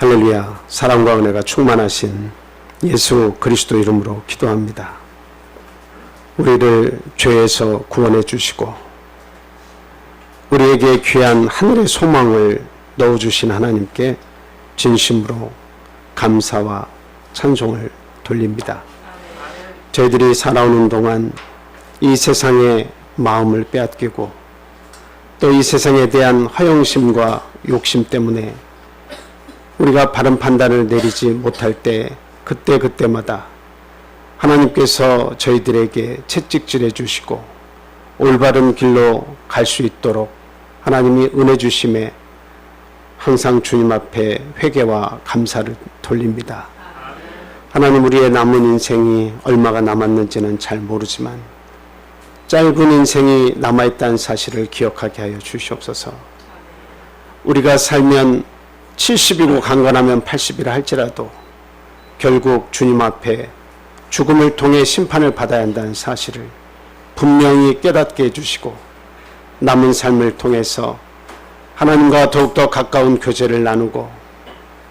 할렐루야. 사랑과 은혜가 충만하신 예수 그리스도 이름으로 기도합니다. 우리를 죄에서 구원해 주시고 우리에게 귀한 하늘의 소망을 넣어주신 하나님께 진심으로 감사와 찬송을 돌립니다. 저희들이 살아오는 동안 이 세상의 마음을 빼앗기고 또 이 세상에 대한 허영심과 욕심 때문에 우리가 바른 판단을 내리지 못할 때 그때마다 하나님께서 저희들에게 채찍질해 주시고 올바른 길로 갈 수 있도록 하나님이 은혜 주심에 항상 주님 앞에 회개와 감사를 돌립니다. 하나님, 우리의 남은 인생이 얼마가 남았는지는 잘 모르지만 짧은 인생이 남아있다는 사실을 기억하게 하여 주시옵소서. 우리가 살면 70이고 강건하면 80이라 할지라도 결국 주님 앞에 죽음을 통해 심판을 받아야 한다는 사실을 분명히 깨닫게 해주시고 남은 삶을 통해서 하나님과 더욱더 가까운 교제를 나누고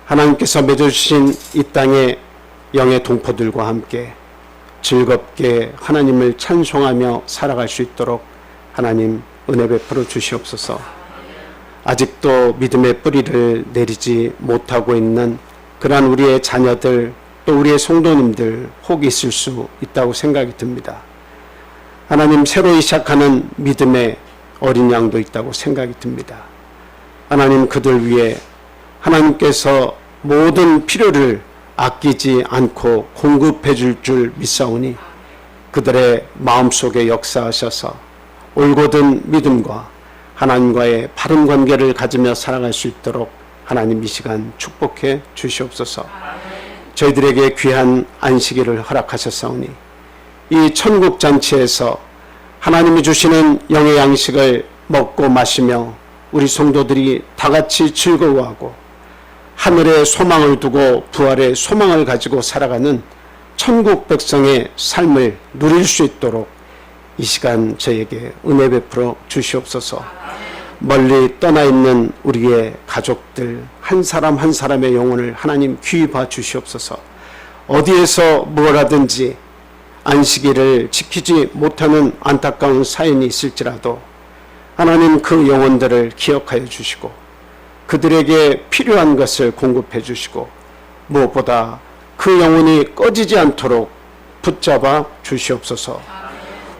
하나님께서 맺어주신 이 땅의 영의 동포들과 함께 즐겁게 하나님을 찬송하며 살아갈 수 있도록 하나님 은혜 베풀어 주시옵소서. 아직도 믿음의 뿌리를 내리지 못하고 있는 그러한 우리의 자녀들 또 우리의 성도님들 혹 있을 수 있다고 생각이 듭니다. 하나님, 새로 시작하는 믿음의 어린 양도 있다고 생각이 듭니다. 하나님, 그들 위해 하나님께서 모든 필요를 아끼지 않고 공급해 줄 믿사오니 그들의 마음속에 역사하셔서 올곧은 믿음과 하나님과의 바른 관계를 가지며 살아갈 수 있도록 하나님 이 시간 축복해 주시옵소서. 저희들에게 귀한 안식일을 허락하셨사오니 이 천국잔치에서 하나님이 주시는 영의 양식을 먹고 마시며 우리 성도들이 다같이 즐거워하고 하늘의 소망을 두고 부활의 소망을 가지고 살아가는 천국 백성의 삶을 누릴 수 있도록 이 시간 저에게 은혜 베풀어 주시옵소서. 멀리 떠나 있는 우리의 가족들 한 사람 한 사람의 영혼을 하나님 귀히 봐 주시옵소서. 어디에서 뭘 하든지 안식일을 지키지 못하는 안타까운 사연이 있을지라도 하나님 그 영혼들을 기억하여 주시고 그들에게 필요한 것을 공급해 주시고 무엇보다 그 영혼이 꺼지지 않도록 붙잡아 주시옵소서.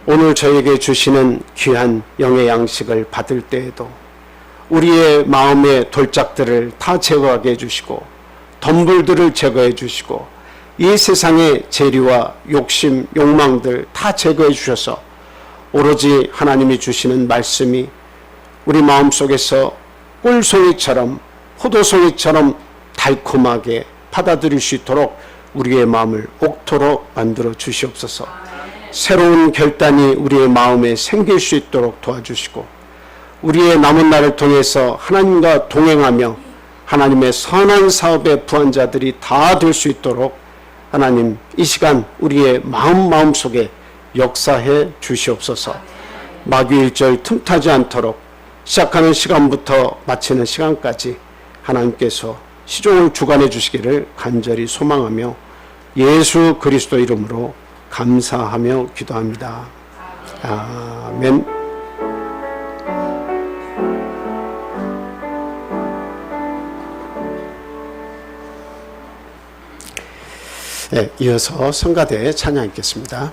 오늘 저에게 주시는 귀한 영의 양식을 받을 때에도 우리의 마음의 돌짝들을 다 제거하게 해주시고 덤불들을 제거해 주시고 이 세상의 재리와 욕심, 욕망들 다 제거해 주셔서 오로지 하나님이 주시는 말씀이 우리 마음속에서 꿀송이처럼 포도송이처럼 달콤하게 받아들일 수 있도록 우리의 마음을 옥토로 만들어 주시옵소서. 새로운 결단이 우리의 마음에 생길 수 있도록 도와주시고 우리의 남은 날을 통해서 하나님과 동행하며 하나님의 선한 사업의 부한자들이 다 될 수 있도록 하나님 이 시간 우리의 마음속에 역사해 주시옵소서. 마귀일절 틈타지 않도록 시작하는 시간부터 마치는 시간까지 하나님께서 시종을 주관해 주시기를 간절히 소망하며 예수 그리스도 이름으로 감사하며 기도합니다. 아멘. 네, 이어서 성가대 찬양 읽겠습니다.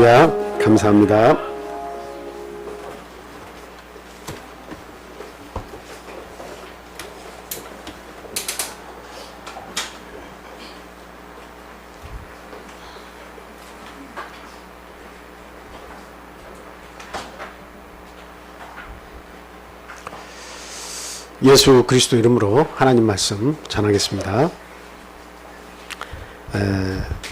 할렐루야. 감사합니다. 예수 그리스도 이름으로 하나님 말씀 전하겠습니다.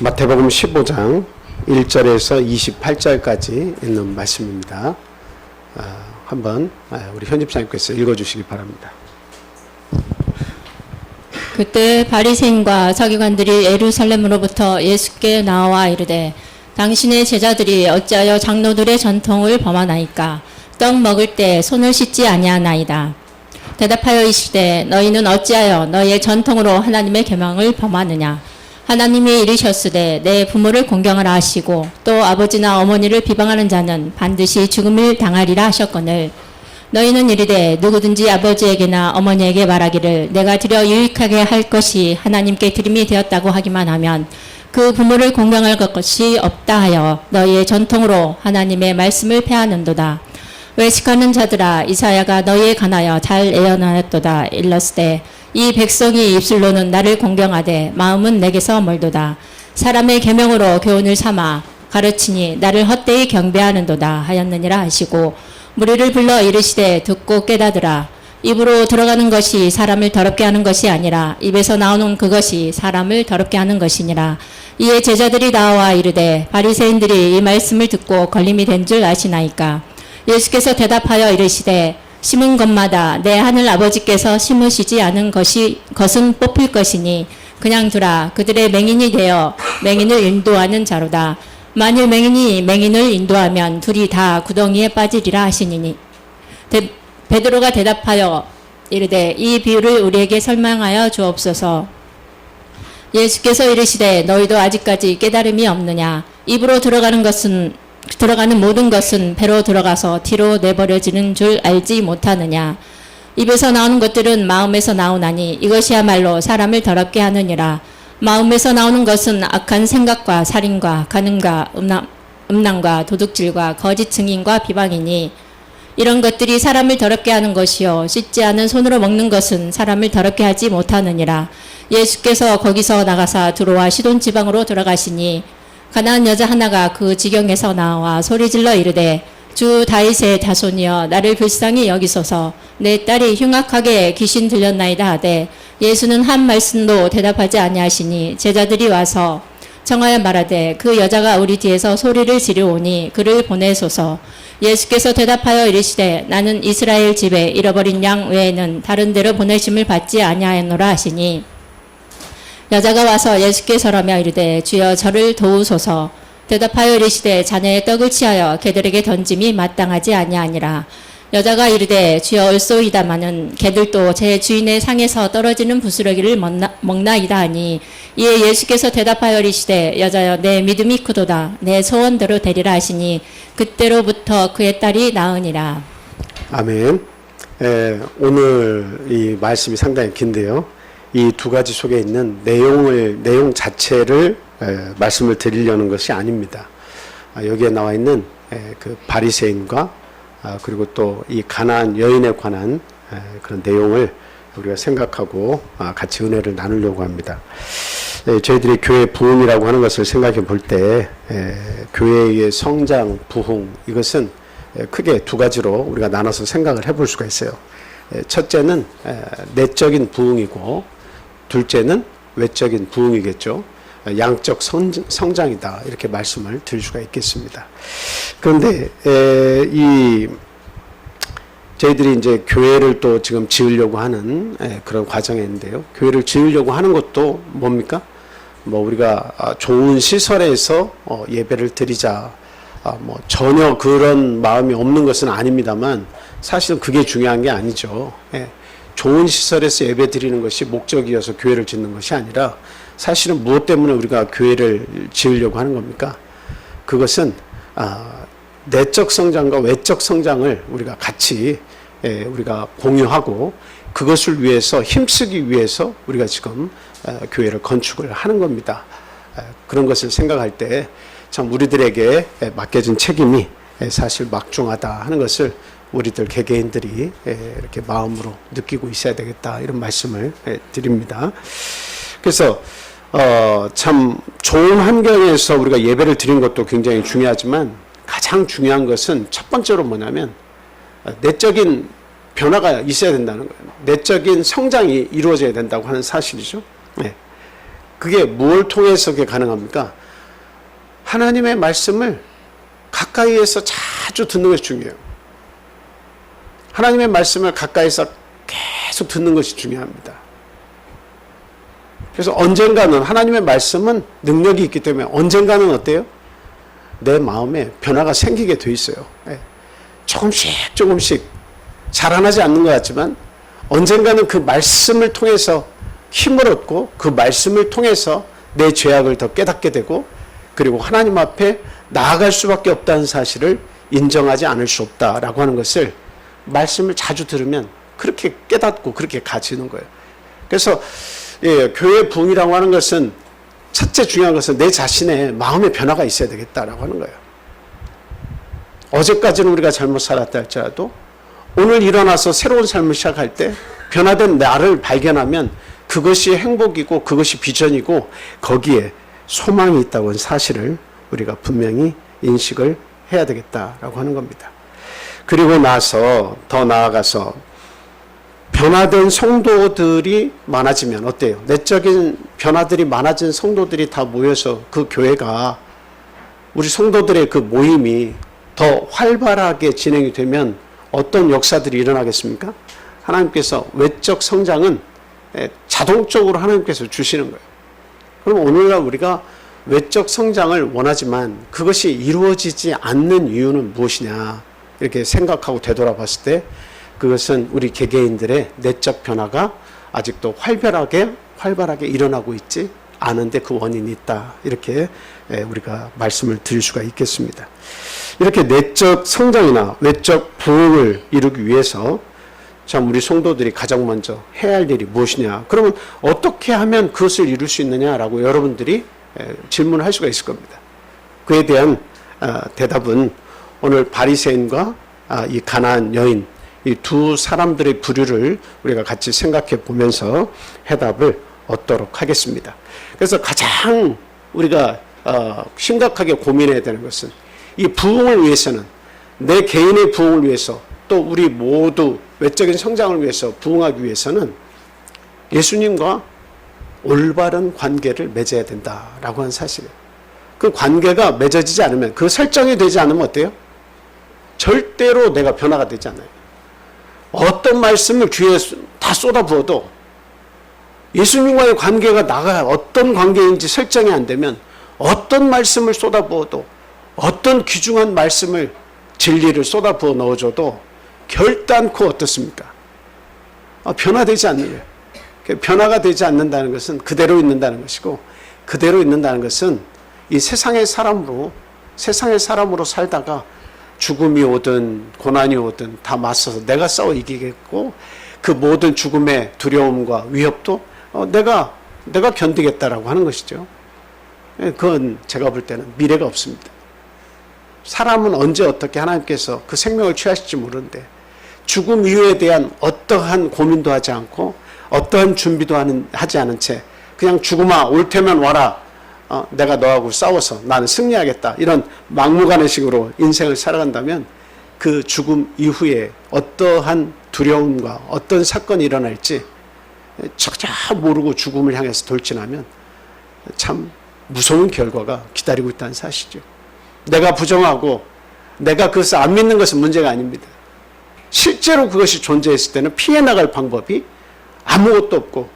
마태복음 15장 1절에서 28절까지 있는 말씀입니다. 한번 우리 현집사님께서 읽어주시기 바랍니다. 그때 바리새인과 서기관들이 예루살렘으로부터 예수께 나와 이르되 당신의 제자들이 어찌하여 장로들의 전통을 범하나이까? 떡 먹을 때 손을 씻지 아니하나이다. 대답하여 이르시되 너희는 어찌하여 너희의 전통으로 하나님의 계명을 범하느냐? 하나님이 이르셨으되 내 부모를 공경하라 하시고 또 아버지나 어머니를 비방하는 자는 반드시 죽음을 당하리라 하셨거늘 너희는 이르되 누구든지 아버지에게나 어머니에게 말하기를 내가 드려 유익하게 할 것이 하나님께 드림이 되었다고 하기만 하면 그 부모를 공경할 것이 없다 하여 너희의 전통으로 하나님의 말씀을 폐하는도다. 외식하는 자들아 이사야가 너희에 관하여 잘 예언하였도다. 일렀으되 이 백성이 입술로는 나를 공경하되 마음은 내게서 멀도다. 사람의 계명으로 교훈을 삼아 가르치니 나를 헛되이 경배하는도다 하였느니라 하시고 무리를 불러 이르시되 듣고 깨닫으라. 입으로 들어가는 것이 사람을 더럽게 하는 것이 아니라 입에서 나오는 그것이 사람을 더럽게 하는 것이니라. 이에 제자들이 나와 이르되 바리새인들이 이 말씀을 듣고 걸림이 된 줄 아시나이까? 예수께서 대답하여 이르시되 심은 것마다 내 하늘 아버지께서 심으시지 않은 것은 뽑힐 것이니 그냥 두라. 그들의 맹인이 되어 맹인을 인도하는 자로다. 만일 맹인이 맹인을 인도하면 둘이 다 구덩이에 빠지리라 하시니니 베드로가 대답하여 이르되 이 비유를 우리에게 설명하여 주옵소서. 예수께서 이르시되 너희도 아직까지 깨달음이 없느냐? 입으로 들어가는 모든 것은 배로 들어가서 뒤로 내버려지는 줄 알지 못하느냐? 입에서 나오는 것들은 마음에서 나오나니 이것이야말로 사람을 더럽게 하느니라. 마음에서 나오는 것은 악한 생각과 살인과 간음과 음란과 도둑질과 거짓 증인과 비방이니 이런 것들이 사람을 더럽게 하는 것이요 씻지 않은 손으로 먹는 것은 사람을 더럽게 하지 못하느니라. 예수께서 거기서 나가사 두로와 시돈 지방으로 돌아가시니 가나안 여자 하나가 그 지경에서 나와 소리질러 이르되 주 다윗의 자손이여 나를 불쌍히 여기소서. 내 딸이 흉악하게 귀신 들렸나이다 하되 예수는 한 말씀도 대답하지 아니하시니 제자들이 와서 청하여 말하되 그 여자가 우리 뒤에서 소리를 지르오니 그를 보내소서. 예수께서 대답하여 이르시되 나는 이스라엘 집에 잃어버린 양 외에는 다른 데로 보내심을 받지 아니하였노라 하시니 여자가 와서 예수께 설하며 이르되 주여 저를 도우소서. 대답하여 이르시되 자네의 떡을 취하여 개들에게 던짐이 마땅하지 아니하니라. 여자가 이르되 주여 올소이다마는 개들도 제 주인의 상에서 떨어지는 부스러기를 먹나이다 하니 이에 예수께서 대답하여 이르시되 여자여 내 믿음이 크도다. 내 소원대로 되리라 하시니 그때로부터 그의 딸이 나으니라. 아멘. 오늘 이 말씀이 상당히 긴데요. 이 두 가지 속에 있는 내용 자체를 말씀을 드리려는 것이 아닙니다. 여기에 나와 있는 그 바리새인과 그리고 또 이 가나안 여인에 관한 그런 내용을 우리가 생각하고 같이 은혜를 나누려고 합니다. 저희들이 교회 부흥이라고 하는 것을 생각해 볼 때 교회의 성장, 부흥 이것은 크게 두 가지로 우리가 나눠서 생각을 해볼 수가 있어요. 첫째는 내적인 부흥이고 둘째는 외적인 부흥이겠죠. 양적 성장이다 이렇게 말씀을 드릴 수가 있겠습니다. 그런데 저희들이 이제 교회를 또 지금 지으려고 하는 그런 과정에 있는데요. 교회를 지으려고 하는 것도 뭡니까? 우리가 좋은 시설에서 예배를 드리자 전혀 그런 마음이 없는 것은 아닙니다만 사실은 그게 중요한 게 아니죠. 좋은 시설에서 예배 드리는 것이 목적이어서 교회를 짓는 것이 아니라 사실은 무엇 때문에 우리가 교회를 지으려고 하는 겁니까? 그것은 내적 성장과 외적 성장을 우리가 같이 우리가 공유하고 그것을 위해서 힘쓰기 위해서 우리가 지금 교회를 건축을 하는 겁니다. 그런 것을 생각할 때 참 우리들에게 맡겨진 책임이 사실 막중하다 하는 것을 우리들 개개인들이 이렇게 마음으로 느끼고 있어야 되겠다, 이런 말씀을 드립니다. 그래서 참 좋은 환경에서 우리가 예배를 드리는 것도 굉장히 중요하지만 가장 중요한 것은 첫 번째로 뭐냐면 내적인 변화가 있어야 된다는 거예요. 내적인 성장이 이루어져야 된다고 하는 사실이죠. 그게 뭘 통해서 그게 가능합니까? 하나님의 말씀을 가까이에서 자주 듣는 것이 중요해요. 하나님의 말씀을 가까이서 계속 듣는 것이 중요합니다. 그래서 언젠가는 하나님의 말씀은 능력이 있기 때문에 언젠가는 어때요? 내 마음에 변화가 생기게 돼 있어요. 조금씩 자라나지 않는 것 같지만 언젠가는 그 말씀을 통해서 힘을 얻고 그 말씀을 통해서 내 죄악을 더 깨닫게 되고 그리고 하나님 앞에 나아갈 수밖에 없다는 사실을 인정하지 않을 수 없다라고 하는 것을 말씀을 자주 들으면 그렇게 깨닫고 그렇게 가지는 거예요. 그래서 교회 부흥이라고 하는 것은 첫째 중요한 것은 내 자신의 마음의 변화가 있어야 되겠다라고 하는 거예요. 어제까지는 우리가 잘못 살았다 할지라도 오늘 일어나서 새로운 삶을 시작할 때 변화된 나를 발견하면 그것이 행복이고 그것이 비전이고 거기에 소망이 있다고 하는 사실을 우리가 분명히 인식을 해야 되겠다라고 하는 겁니다. 그리고 나서 더 나아가서 변화된 성도들이 많아지면 어때요? 내적인 변화들이 많아진 성도들이 다 모여서 그 교회가 우리 성도들의 그 모임이 더 활발하게 진행이 되면 어떤 역사들이 일어나겠습니까? 하나님께서 외적 성장은 자동적으로 하나님께서 주시는 거예요. 그럼 오늘날 우리가 외적 성장을 원하지만 그것이 이루어지지 않는 이유는 무엇이냐 이렇게 생각하고 되돌아봤을 때 그것은 우리 개개인들의 내적 변화가 아직도 활발하게 일어나고 있지 않은데 그 원인이 있다, 이렇게 우리가 말씀을 드릴 수가 있겠습니다. 이렇게 내적 성장이나 외적 부흥을 이루기 위해서 참 우리 성도들이 가장 먼저 해야 할 일이 무엇이냐, 그러면 어떻게 하면 그것을 이룰 수 있느냐라고 여러분들이 질문을 할 수가 있을 겁니다. 그에 대한 대답은 오늘 바리새인과 이 가나안 여인, 이 두 사람들의 부류를 우리가 같이 생각해 보면서 해답을 얻도록 하겠습니다. 그래서 가장 우리가 심각하게 고민해야 되는 것은 이 부흥을 위해서는, 내 개인의 부흥을 위해서, 또 우리 모두 외적인 성장을 위해서 부흥하기 위해서는 예수님과 올바른 관계를 맺어야 된다라고 하는 사실이에요. 그 관계가 맺어지지 않으면, 그 설정이 되지 않으면 어때요? 절대로 내가 변화가 되지 않아요. 어떤 말씀을 귀에 다 쏟아부어도 예수님과의 관계가 나가 어떤 관계인지 설정이 안 되면 어떤 말씀을 쏟아부어도, 어떤 귀중한 말씀을, 진리를 쏟아부어 넣어줘도 결단코 어떻습니까? 변화되지 않는 거예요. 변화가 되지 않는다는 것은 그대로 있는다는 것이고, 그대로 있는다는 것은 이 세상의 사람으로 살다가 죽음이 오든 고난이 오든 다 맞서서 내가 싸워 이기겠고, 그 모든 죽음의 두려움과 위협도 내가 견디겠다라고 하는 것이죠. 그건 제가 볼 때는 미래가 없습니다. 사람은 언제 어떻게 하나님께서 그 생명을 취하실지 모르는데 죽음 이후에 대한 어떠한 고민도 하지 않고 어떠한 준비도 하지 않은 채 그냥 죽음아 올 테면 와라, 내가 너하고 싸워서 나는 승리하겠다, 이런 막무가내식으로 인생을 살아간다면 그 죽음 이후에 어떠한 두려움과 어떤 사건이 일어날지 전혀 모르고 죽음을 향해서 돌진하면 참 무서운 결과가 기다리고 있다는 사실이죠. 내가 부정하고 내가 그것을 안 믿는 것은 문제가 아닙니다. 실제로 그것이 존재했을 때는 피해 나갈 방법이 아무것도 없고,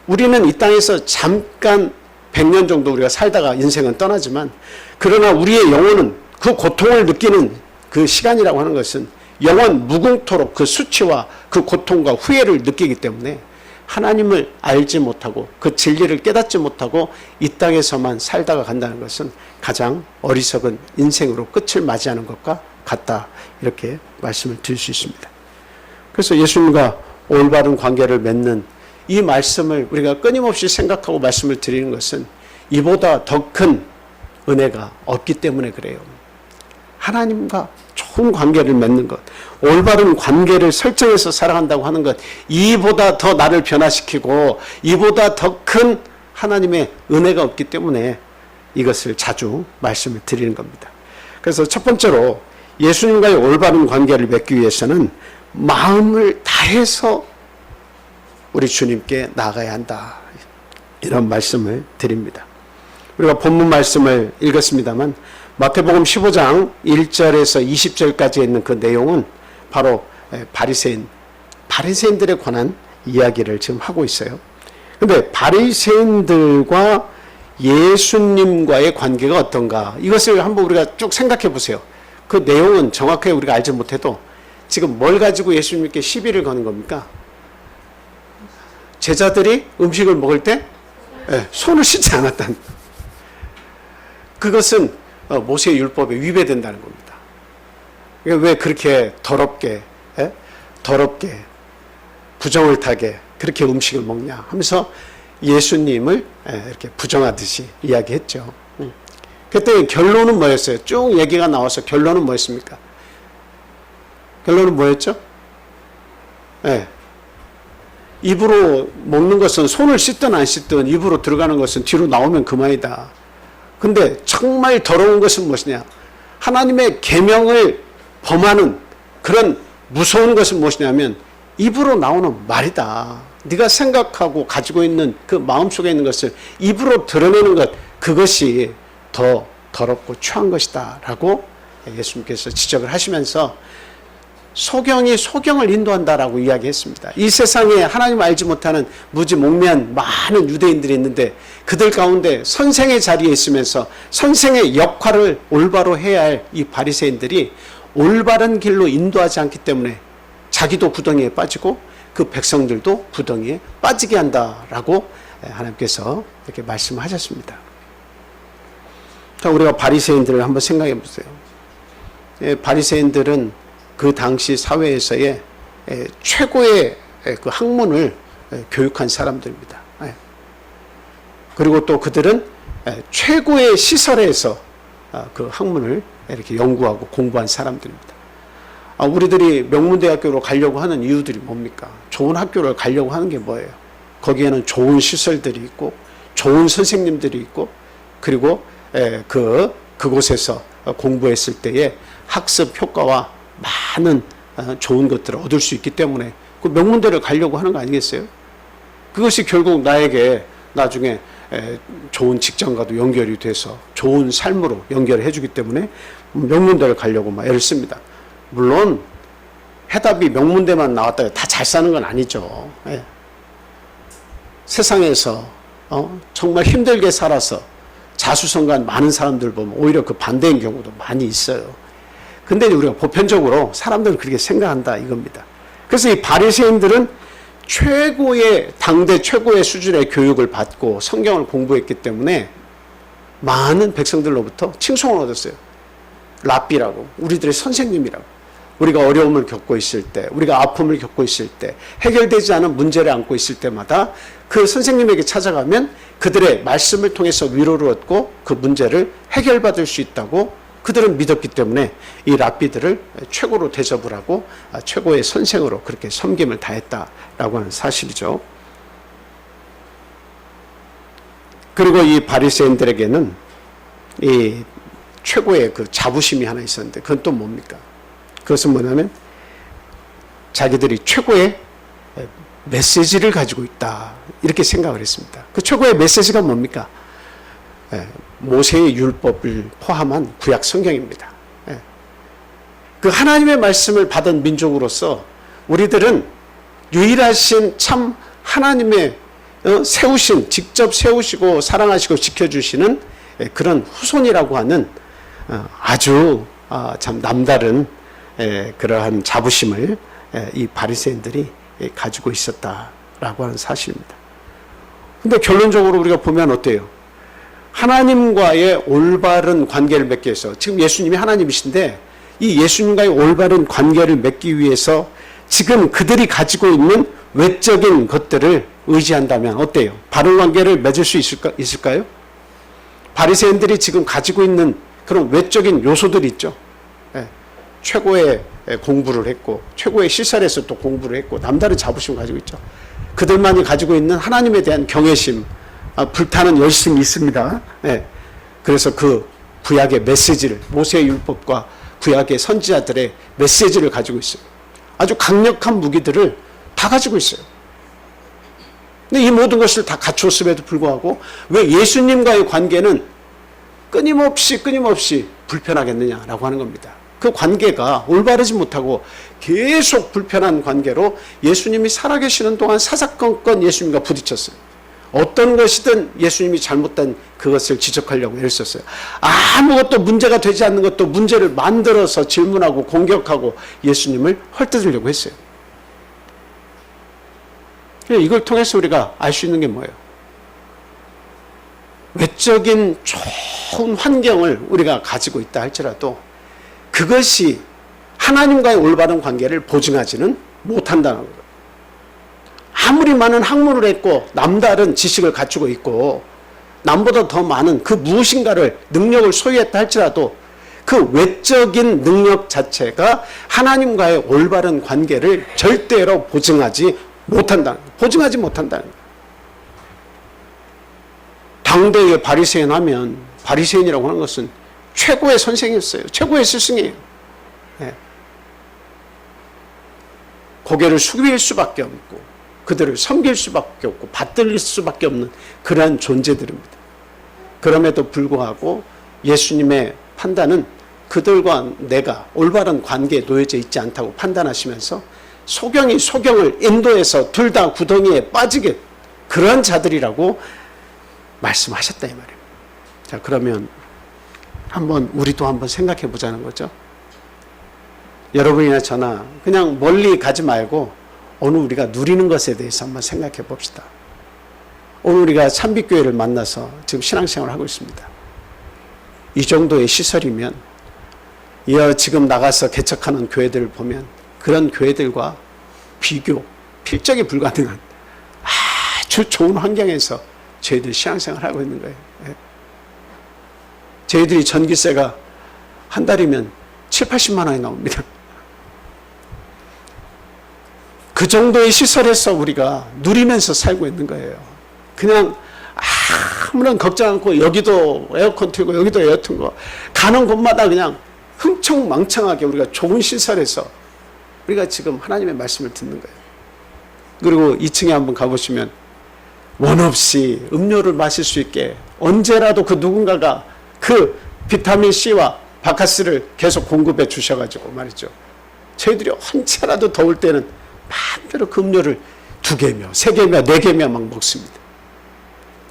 우리는 이 땅에서 잠깐 100년 정도 우리가 살다가 인생은 떠나지만, 그러나 우리의 영혼은 그 고통을 느끼는 그 시간이라고 하는 것은 영원 무궁토록 그 수치와 그 고통과 후회를 느끼기 때문에 하나님을 알지 못하고 그 진리를 깨닫지 못하고 이 땅에서만 살다가 간다는 것은 가장 어리석은 인생으로 끝을 맞이하는 것과 같다, 이렇게 말씀을 드릴 수 있습니다. 그래서 예수님과 올바른 관계를 맺는 이 말씀을 우리가 끊임없이 생각하고 말씀을 드리는 것은 이보다 더 큰 은혜가 없기 때문에 그래요. 하나님과 좋은 관계를 맺는 것, 올바른 관계를 설정해서 살아간다고 하는 것, 이보다 더 나를 변화시키고 이보다 더 큰 하나님의 은혜가 없기 때문에 이것을 자주 말씀을 드리는 겁니다. 그래서 첫 번째로 예수님과의 올바른 관계를 맺기 위해서는 마음을 다해서 우리 주님께 나아가야 한다. 이런 말씀을 드립니다. 우리가 본문 말씀을 읽었습니다만 마태복음 15장 1절에서 20절까지 있는 그 내용은 바로 바리새인들에 관한 이야기를 지금 하고 있어요. 그런데 바리새인들과 예수님과의 관계가 어떤가? 이것을 한번 우리가 쭉 생각해 보세요. 그 내용은 정확하게 우리가 알지 못해도 지금 뭘 가지고 예수님께 시비를 거는 겁니까? 제자들이 음식을 먹을 때 손을 씻지 않았다는, 그것은 모세의 율법에 위배된다는 겁니다. 왜 그렇게 더럽게 부정을 타게 그렇게 음식을 먹냐 하면서 예수님을 이렇게 부정하듯이 이야기했죠. 그때 결론은 뭐였어요? 쭉 얘기가 나와서 결론은 뭐였습니까? 결론은 뭐였죠? 입으로 먹는 것은 손을 씻든 안 씻든 입으로 들어가는 것은 뒤로 나오면 그만이다. 근데 정말 더러운 것은 무엇이냐? 하나님의 계명을 범하는 그런 무서운 것은 무엇이냐면 입으로 나오는 말이다. 네가 생각하고 가지고 있는 그 마음속에 있는 것을 입으로 드러내는 것, 그것이 더 더럽고 추한 것이다 라고 예수님께서 지적을 하시면서 소경이 소경을 인도한다라고 이야기했습니다. 이 세상에 하나님 알지 못하는 무지몽매한 많은 유대인들이 있는데 그들 가운데 선생의 자리에 있으면서 선생의 역할을 올바로 해야 할 이 바리새인들이 올바른 길로 인도하지 않기 때문에 자기도 구덩이에 빠지고 그 백성들도 구덩이에 빠지게 한다라고 하나님께서 이렇게 말씀하셨습니다. 자, 우리가 바리새인들을 한번 생각해 보세요. 바리새인들은 그 당시 사회에서의 최고의 그 학문을 교육한 사람들입니다. 그리고 또 그들은 최고의 시설에서 그 학문을 이렇게 연구하고 공부한 사람들입니다. 우리들이 명문대학교로 가려고 하는 이유들이 뭡니까? 좋은 학교를 가려고 하는 게 뭐예요? 거기에는 좋은 시설들이 있고 좋은 선생님들이 있고 그리고 그곳에서 공부했을 때의 학습 효과와 많은 좋은 것들을 얻을 수 있기 때문에 그 명문대를 가려고 하는 거 아니겠어요? 그것이 결국 나에게 나중에 좋은 직장과도 연결이 돼서 좋은 삶으로 연결해 주기 때문에 명문대를 가려고 막 애를 씁니다. 물론 해답이 명문대만 나왔다고 다 잘 사는 건 아니죠. 세상에서 정말 힘들게 살아서 자수성가한 많은 사람들 보면 오히려 그 반대인 경우도 많이 있어요. 근데 우리가 보편적으로 사람들은 그렇게 생각한다 이겁니다. 그래서 이 바리새인들은 당대 최고의 수준의 교육을 받고 성경을 공부했기 때문에 많은 백성들로부터 칭송을 얻었어요. 랍비라고, 우리들의 선생님이라고. 우리가 어려움을 겪고 있을 때, 우리가 아픔을 겪고 있을 때, 해결되지 않은 문제를 안고 있을 때마다 그 선생님에게 찾아가면 그들의 말씀을 통해서 위로를 얻고 그 문제를 해결받을 수 있다고 그들은 믿었기 때문에 이 랍비들을 최고로 대접을 하고 최고의 선생으로 그렇게 섬김을 다했다라고 하는 사실이죠. 그리고 이 바리새인들에게는 이 최고의 그 자부심이 하나 있었는데 그건 또 뭡니까? 그것은 뭐냐면 자기들이 최고의 메시지를 가지고 있다 이렇게 생각을 했습니다. 그 최고의 메시지가 뭡니까? 모세의 율법을 포함한 구약 성경입니다. 그 하나님의 말씀을 받은 민족으로서 우리들은 유일하신 참 하나님의 직접 세우시고 사랑하시고 지켜주시는 그런 후손이라고 하는 아주 참 남다른 그러한 자부심을 이 바리새인들이 가지고 있었다라고 하는 사실입니다. 근데 결론적으로 우리가 보면 어때요? 하나님과의 올바른 관계를 맺기 위해서, 지금 예수님이 하나님이신데 이 예수님과의 올바른 관계를 맺기 위해서 지금 그들이 가지고 있는 외적인 것들을 의지한다면 어때요? 바른 관계를 맺을 수 있을까요? 바리새인들이 지금 가지고 있는 그런 외적인 요소들이 있죠. 예, 최고의 공부를 했고 최고의 시설에서 또 공부를 했고 남다른 자부심을 가지고 있죠. 그들만이 가지고 있는 하나님에 대한 경외심, 불타는 열심이 있습니다. 예, 그래서 그 구약의 메시지를, 모세의 율법과 구약의 선지자들의 메시지를 가지고 있어요. 아주 강력한 무기들을 다 가지고 있어요. 근데 이 모든 것을 다 갖추었음에도 불구하고 왜 예수님과의 관계는 끊임없이 불편하겠느냐라고 하는 겁니다. 그 관계가 올바르지 못하고 계속 불편한 관계로 예수님이 살아계시는 동안 사사건건 예수님과 부딪혔어요. 어떤 것이든 예수님이 잘못된 그것을 지적하려고 애를 썼어요. 아무것도 문제가 되지 않는 것도 문제를 만들어서 질문하고 공격하고 예수님을 헐뜯으려고 했어요. 이걸 통해서 우리가 알 수 있는 게 뭐예요? 외적인 좋은 환경을 우리가 가지고 있다 할지라도 그것이 하나님과의 올바른 관계를 보증하지는 못한다는 거예요. 아무리 많은 학문을 했고 남다른 지식을 갖추고 있고 남보다 더 많은 그 무엇인가를 능력을 소유했다 할지라도 그 외적인 능력 자체가 하나님과의 올바른 관계를 절대로 보증하지 못한다는 거예요. 당대의 바리새인 하면 바리새인이라고 하는 것은 최고의 선생이었어요. 최고의 스승이에요. 네. 고개를 숙일 수밖에 없고 그들을 섬길 수밖에 없고 받들 수밖에 없는 그러한 존재들입니다. 그럼에도 불구하고 예수님의 판단은 그들과 내가 올바른 관계에 놓여져 있지 않다고 판단하시면서 소경이 소경을 인도해서 둘 다 구덩이에 빠지게 그러한 자들이라고 말씀하셨다 이 말이에요. 자, 그러면 우리도 한번 생각해 보자는 거죠. 여러분이나 저나 그냥 멀리 가지 말고 오늘 우리가 누리는 것에 대해서 한번 생각해 봅시다. 오늘 우리가 참빛교회를 만나서 지금 신앙생활을 하고 있습니다. 이 정도의 시설이면 지금 나가서 개척하는 교회들을 보면 그런 교회들과 필적이 불가능한 아주 좋은 환경에서 저희들이 신앙생활을 하고 있는 거예요. 저희들이 전기세가 한 달이면 7, 80만 원이 나옵니다. 그 정도의 시설에서 우리가 누리면서 살고 있는 거예요. 그냥 아무런 걱정 않고 여기도 에어컨 틀고 여기도 에어 틀고 가는 곳마다 그냥 흥청망청하게 우리가 좋은 시설에서 우리가 지금 하나님의 말씀을 듣는 거예요. 그리고 2층에 한번 가보시면 원 없이 음료를 마실 수 있게 언제라도 그 누군가가 그 비타민C와 바카스를 계속 공급해 주셔가지고 말이죠. 저희들이 언제라도 더울 때는 마음대로 그 음료를 2개며 3개며 4개며 막 먹습니다.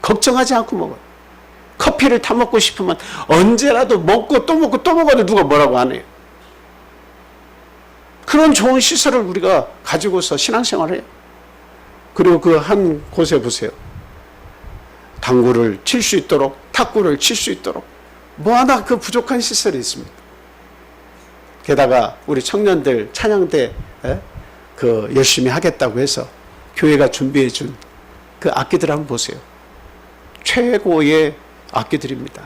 걱정하지 않고 먹어요. 커피를 타 먹고 싶으면 언제라도 먹고 또 먹고 또 먹어도 누가 뭐라고 안 해요. 그런 좋은 시설을 우리가 가지고서 신앙생활을 해요. 그리고 그 한 곳에 보세요. 당구를 칠 수 있도록 탁구를 칠 수 있도록 뭐 하나 그 부족한 시설이 있습니다. 게다가 우리 청년들 찬양대 그 열심히 하겠다고 해서 교회가 준비해 준 그 악기들 한번 보세요. 최고의 악기들입니다.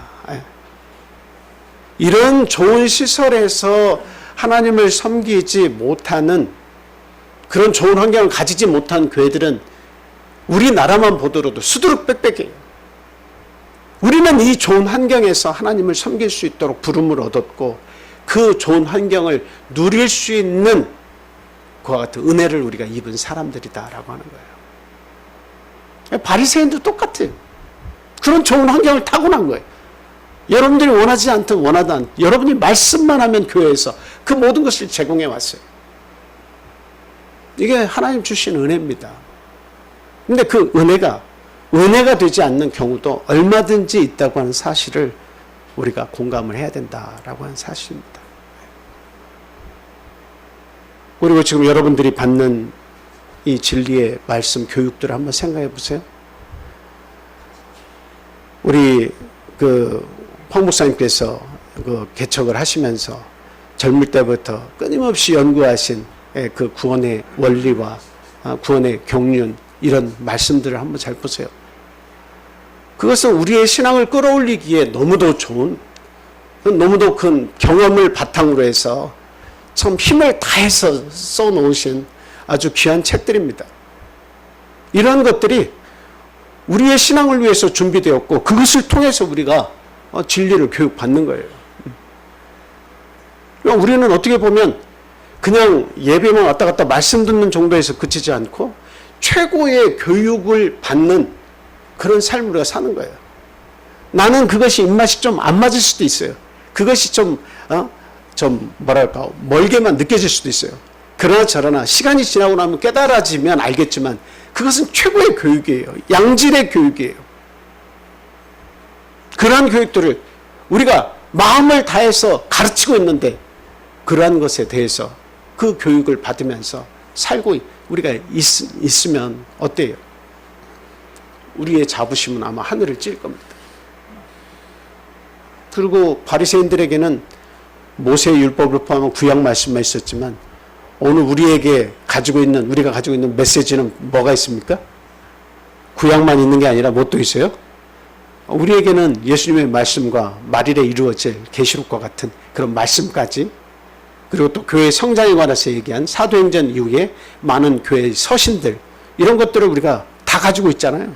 이런 좋은 시설에서 하나님을 섬기지 못하는 그런 좋은 환경을 가지지 못한 교회들은 우리나라만 보더라도 수두룩빽빽해요. 우리는 이 좋은 환경에서 하나님을 섬길 수 있도록 부름을 얻었고 그 좋은 환경을 누릴 수 있는 그와 같은 은혜를 우리가 입은 사람들이다라고 하는 거예요. 바리새인도 똑같아요. 그런 좋은 환경을 타고난 거예요. 여러분들이 원하지 않든 원하지 않든 여러분이 말씀만 하면 교회에서 그 모든 것을 제공해 왔어요. 이게 하나님 주신 은혜입니다. 근데 그 은혜가 되지 않는 경우도 얼마든지 있다고 하는 사실을 우리가 공감을 해야 된다라고 하는 사실입니다. 그리고 지금 여러분들이 받는 이 진리의 말씀 교육들을 한번 생각해 보세요. 우리 황 목사님께서 개척을 하시면서 젊을 때부터 끊임없이 연구하신 그 구원의 원리와 구원의 경륜 이런 말씀들을 한번 잘 보세요. 그것은 우리의 신앙을 끌어올리기에 너무도 좋은, 너무도 큰 경험을 바탕으로 해서 참 힘을 다해서 써놓으신 아주 귀한 책들입니다. 이러한 것들이 우리의 신앙을 위해서 준비되었고 그것을 통해서 우리가 진리를 교육받는 거예요. 그러니까 우리는 어떻게 보면 그냥 예배만 왔다 갔다 말씀 듣는 정도에서 그치지 않고 최고의 교육을 받는 그런 삶을 우리가 사는 거예요. 나는 그것이 입맛이 좀 안 맞을 수도 있어요. 그것이 좀 뭐랄까 멀게만 느껴질 수도 있어요. 그러나 저러나 시간이 지나고 나면 깨달아지면 알겠지만 그것은 최고의 교육이에요. 양질의 교육이에요. 그러한 교육들을 우리가 마음을 다해서 가르치고 있는데 그러한 것에 대해서 그 교육을 받으면서 살고 우리가 있으면 어때요? 우리의 자부심은 아마 하늘을 찔 겁니다. 그리고 바리새인들에게는 모세의 율법을 포함한 구약 말씀만 있었지만 오늘 우리가 가지고 있는 메시지는 뭐가 있습니까? 구약만 있는 게 아니라 뭐 또 있어요? 우리에게는 예수님의 말씀과 말일에 이루어질 계시록과 같은 그런 말씀까지, 그리고 또 교회 성장에 관해서 얘기한 사도행전 이후에 많은 교회의 서신들, 이런 것들을 우리가 다 가지고 있잖아요.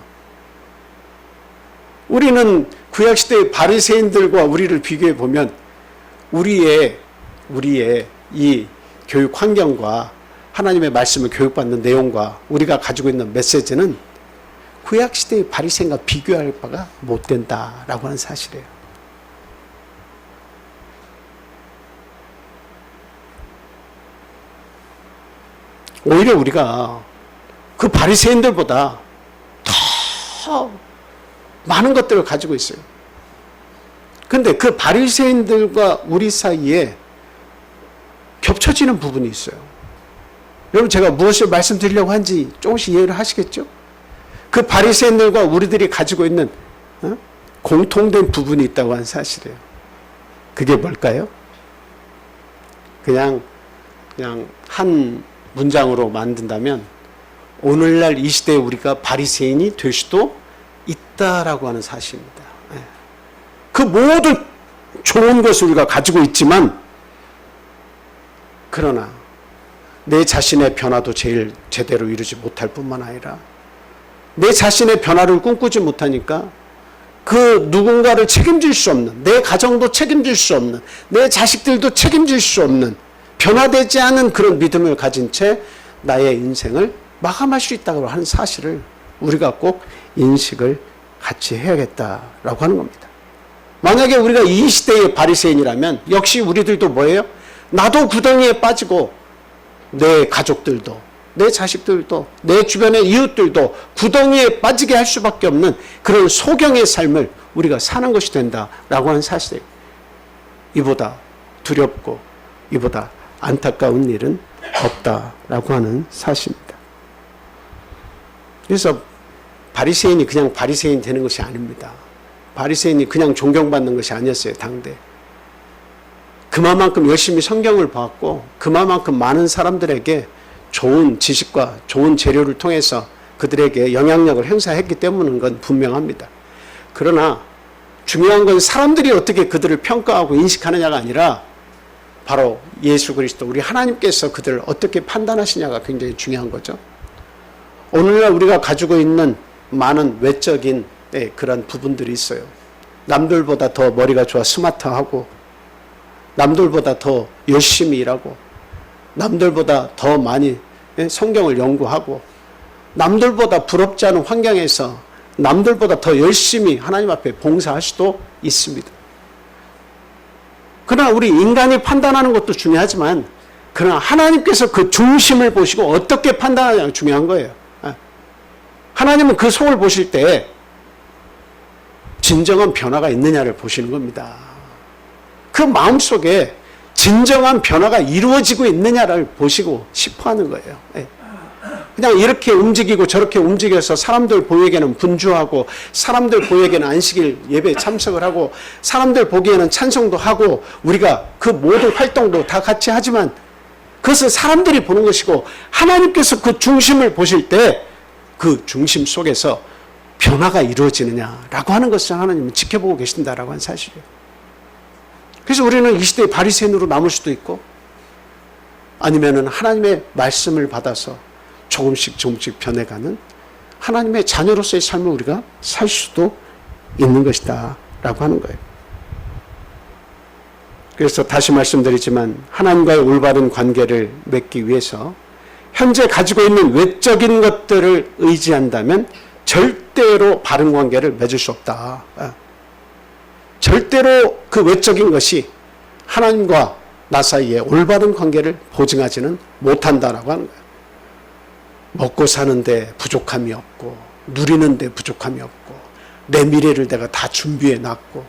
우리는 구약시대의 바리새인들과 우리를 비교해 보면 우리의 이 교육 환경과 하나님의 말씀을 교육받는 내용과 우리가 가지고 있는 메시지는 구약시대의 바리새인과 비교할 바가 못 된다라고 하는 사실이에요. 오히려 우리가 그 바리새인들보다 더 많은 것들을 가지고 있어요. 그런데 그 바리새인들과 우리 사이에 겹쳐지는 부분이 있어요. 여러분, 제가 무엇을 말씀드리려고 하는지 조금씩 이해를 하시겠죠? 그 바리새인들과 우리들이 가지고 있는 공통된 부분이 있다고 하는 사실이에요. 그게 뭘까요? 그냥 한 문장으로 만든다면 오늘날 이 시대에 우리가 바리새인이 될 수도 있다라고 하는 사실입니다. 그 모든 좋은 것을 우리가 가지고 있지만, 그러나 내 자신의 변화도 제대로 이루지 못할 뿐만 아니라 내 자신의 변화를 꿈꾸지 못하니까 그 누군가를 책임질 수 없는, 내 가정도 책임질 수 없는, 내 자식들도 책임질 수 없는 변화되지 않은 그런 믿음을 가진 채 나의 인생을 마감할 수 있다고 하는 사실을 우리가 꼭 인식을 같이 해야겠다라고 하는 겁니다. 만약에 우리가 이 시대의 바리새인이라면 역시 우리들도 뭐예요? 나도 구덩이에 빠지고 내 가족들도, 내 자식들도, 내 주변의 이웃들도 구덩이에 빠지게 할 수밖에 없는 그런 소경의 삶을 우리가 사는 것이 된다라고 하는 사실이에요. 이보다 두렵고 이보다 안타까운 일은 없다라고 하는 사실입니다. 그래서 바리새인이 그냥 바리새인 되는 것이 아닙니다. 바리새인이 그냥 존경받는 것이 아니었어요, 당대. 그만큼 열심히 성경을 봤고 그만큼 많은 사람들에게 좋은 지식과 좋은 재료를 통해서 그들에게 영향력을 행사했기 때문인 건 분명합니다. 그러나 중요한 건 사람들이 어떻게 그들을 평가하고 인식하느냐가 아니라 바로 예수 그리스도, 우리 하나님께서 그들을 어떻게 판단하시냐가 굉장히 중요한 거죠. 오늘날 우리가 가지고 있는 많은 외적인 그런 부분들이 있어요. 남들보다 더 머리가 좋아 스마트하고, 남들보다 더 열심히 일하고, 남들보다 더 많이 성경을 연구하고, 남들보다 부럽지 않은 환경에서 남들보다 더 열심히 하나님 앞에 봉사할 수도 있습니다. 그러나 우리 인간이 판단하는 것도 중요하지만, 그러나 하나님께서 그 중심을 보시고 어떻게 판단하냐가 중요한 거예요. 하나님은 그 속을 보실 때 진정한 변화가 있느냐를 보시는 겁니다. 그 마음속에 진정한 변화가 이루어지고 있느냐를 보시고 싶어 하는 거예요. 그냥 이렇게 움직이고 저렇게 움직여서 사람들 보기에는 분주하고, 사람들 보기에는 안식일 예배에 참석을 하고, 사람들 보기에는 찬송도 하고, 우리가 그 모든 활동도 다 같이 하지만 그것을 사람들이 보는 것이고, 하나님께서 그 중심을 보실 때 그 중심 속에서 변화가 이루어지느냐라고 하는 것을 하나님은 지켜보고 계신다라고 하는 사실이에요. 그래서 우리는 이 시대의 바리새인으로 남을 수도 있고, 아니면은 하나님의 말씀을 받아서 조금씩 변해가는 하나님의 자녀로서의 삶을 우리가 살 수도 있는 것이다 라고 하는 거예요. 그래서 다시 말씀드리지만 하나님과의 올바른 관계를 맺기 위해서 현재 가지고 있는 외적인 것들을 의지한다면 절대로 바른 관계를 맺을 수 없다. 절대로 그 외적인 것이 하나님과 나 사이에 올바른 관계를 보증하지는 못한다라고 하는 거예요. 먹고 사는데 부족함이 없고, 누리는데 부족함이 없고, 내 미래를 내가 다 준비해 놨고,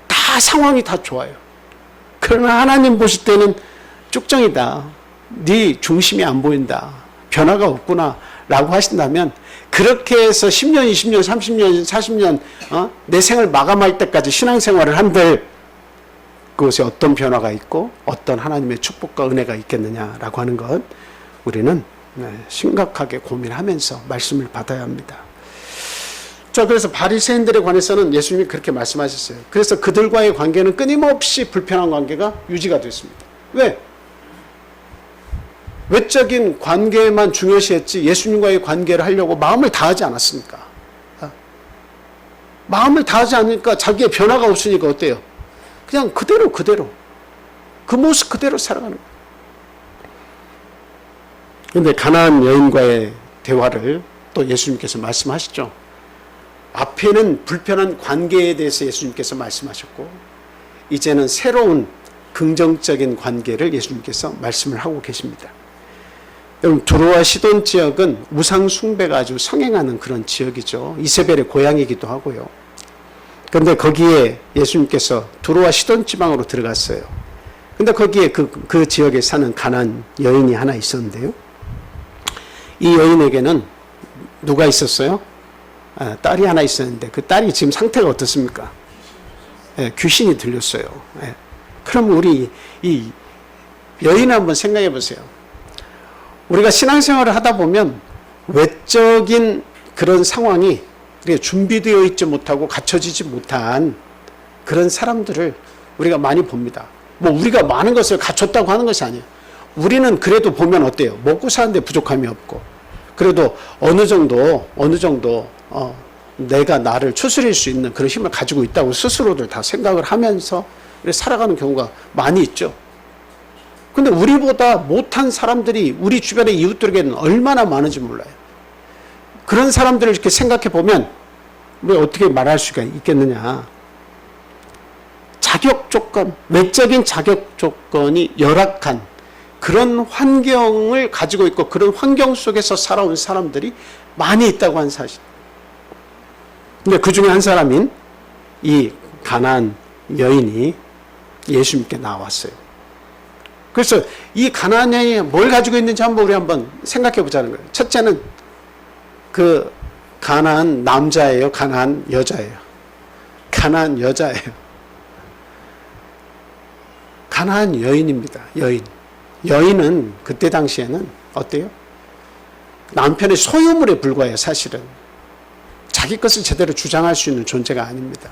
다 상황이 다 좋아요. 그러나 하나님 보실 때는 쭉정이다. 네 중심이 안 보인다. 변화가 없구나 라고 하신다면, 그렇게 해서 10년, 20년, 30년, 40년 내 생을 마감할 때까지 신앙생활을 한들 그것에 어떤 변화가 있고 어떤 하나님의 축복과 은혜가 있겠느냐라고 하는 것 우리는 심각하게 고민하면서 말씀을 받아야 합니다. 자, 그래서 바리새인들에 관해서는 예수님이 그렇게 말씀하셨어요. 그래서 그들과의 관계는 끊임없이 불편한 관계가 유지가 됐습니다. 왜? 외적인 관계만 중요시했지 예수님과의 관계를 하려고 마음을 다하지 않았으니까. 마음을 다하지 않으니까 자기의 변화가 없으니까 어때요? 그냥 그대로 그 모습 그대로 살아가는 거예요. 그런데 가나안 여인과의 대화를 또 예수님께서 말씀하시죠. 앞에는 불편한 관계에 대해서 예수님께서 말씀하셨고, 이제는 새로운 긍정적인 관계를 예수님께서 말씀을 하고 계십니다. 여러분, 두로와 시돈 지역은 우상 숭배가 아주 성행하는 그런 지역이죠. 이세벨의 고향이기도 하고요. 그런데 거기에 예수님께서 두로와 시돈 지방으로 들어갔어요. 근데 거기에 그 지역에 사는 가나안 여인이 하나 있었는데요. 이 여인에게는 누가 있었어요? 딸이 하나 있었는데 그 딸이 지금 상태가 어떻습니까? 귀신이 들렸어요. 그럼 우리 이 여인 한번 생각해 보세요. 우리가 신앙생활을 하다 보면 외적인 그런 상황이 준비되어 있지 못하고 갖춰지지 못한 그런 사람들을 우리가 많이 봅니다. 뭐 우리가 많은 것을 갖췄다고 하는 것이 아니에요. 우리는 그래도 보면 어때요? 먹고 사는데 부족함이 없고, 그래도 어느 정도 내가 나를 추스릴 수 있는 그런 힘을 가지고 있다고 스스로들 다 생각을 하면서 살아가는 경우가 많이 있죠. 근데 우리보다 못한 사람들이 우리 주변의 이웃들에게는 얼마나 많은지 몰라요. 그런 사람들을 이렇게 생각해 보면 우리 어떻게 말할 수가 있겠느냐. 자격 조건, 외적인 자격 조건이 열악한 그런 환경을 가지고 있고 그런 환경 속에서 살아온 사람들이 많이 있다고 하는 사실. 근데 그 중에 한 사람인 이 가나안 여인이 예수님께 나왔어요. 그래서 이 가나안 여인이 뭘 가지고 있는지 우리 한번 생각해 보자는 거예요. 첫째는 그 가나안 남자예요, 가나안 여자예요? 가나안 여자예요. 가나안 여인입니다. 여인은 그때 당시에는 어때요? 남편의 소유물에 불과해요. 사실은 자기 것을 제대로 주장할 수 있는 존재가 아닙니다.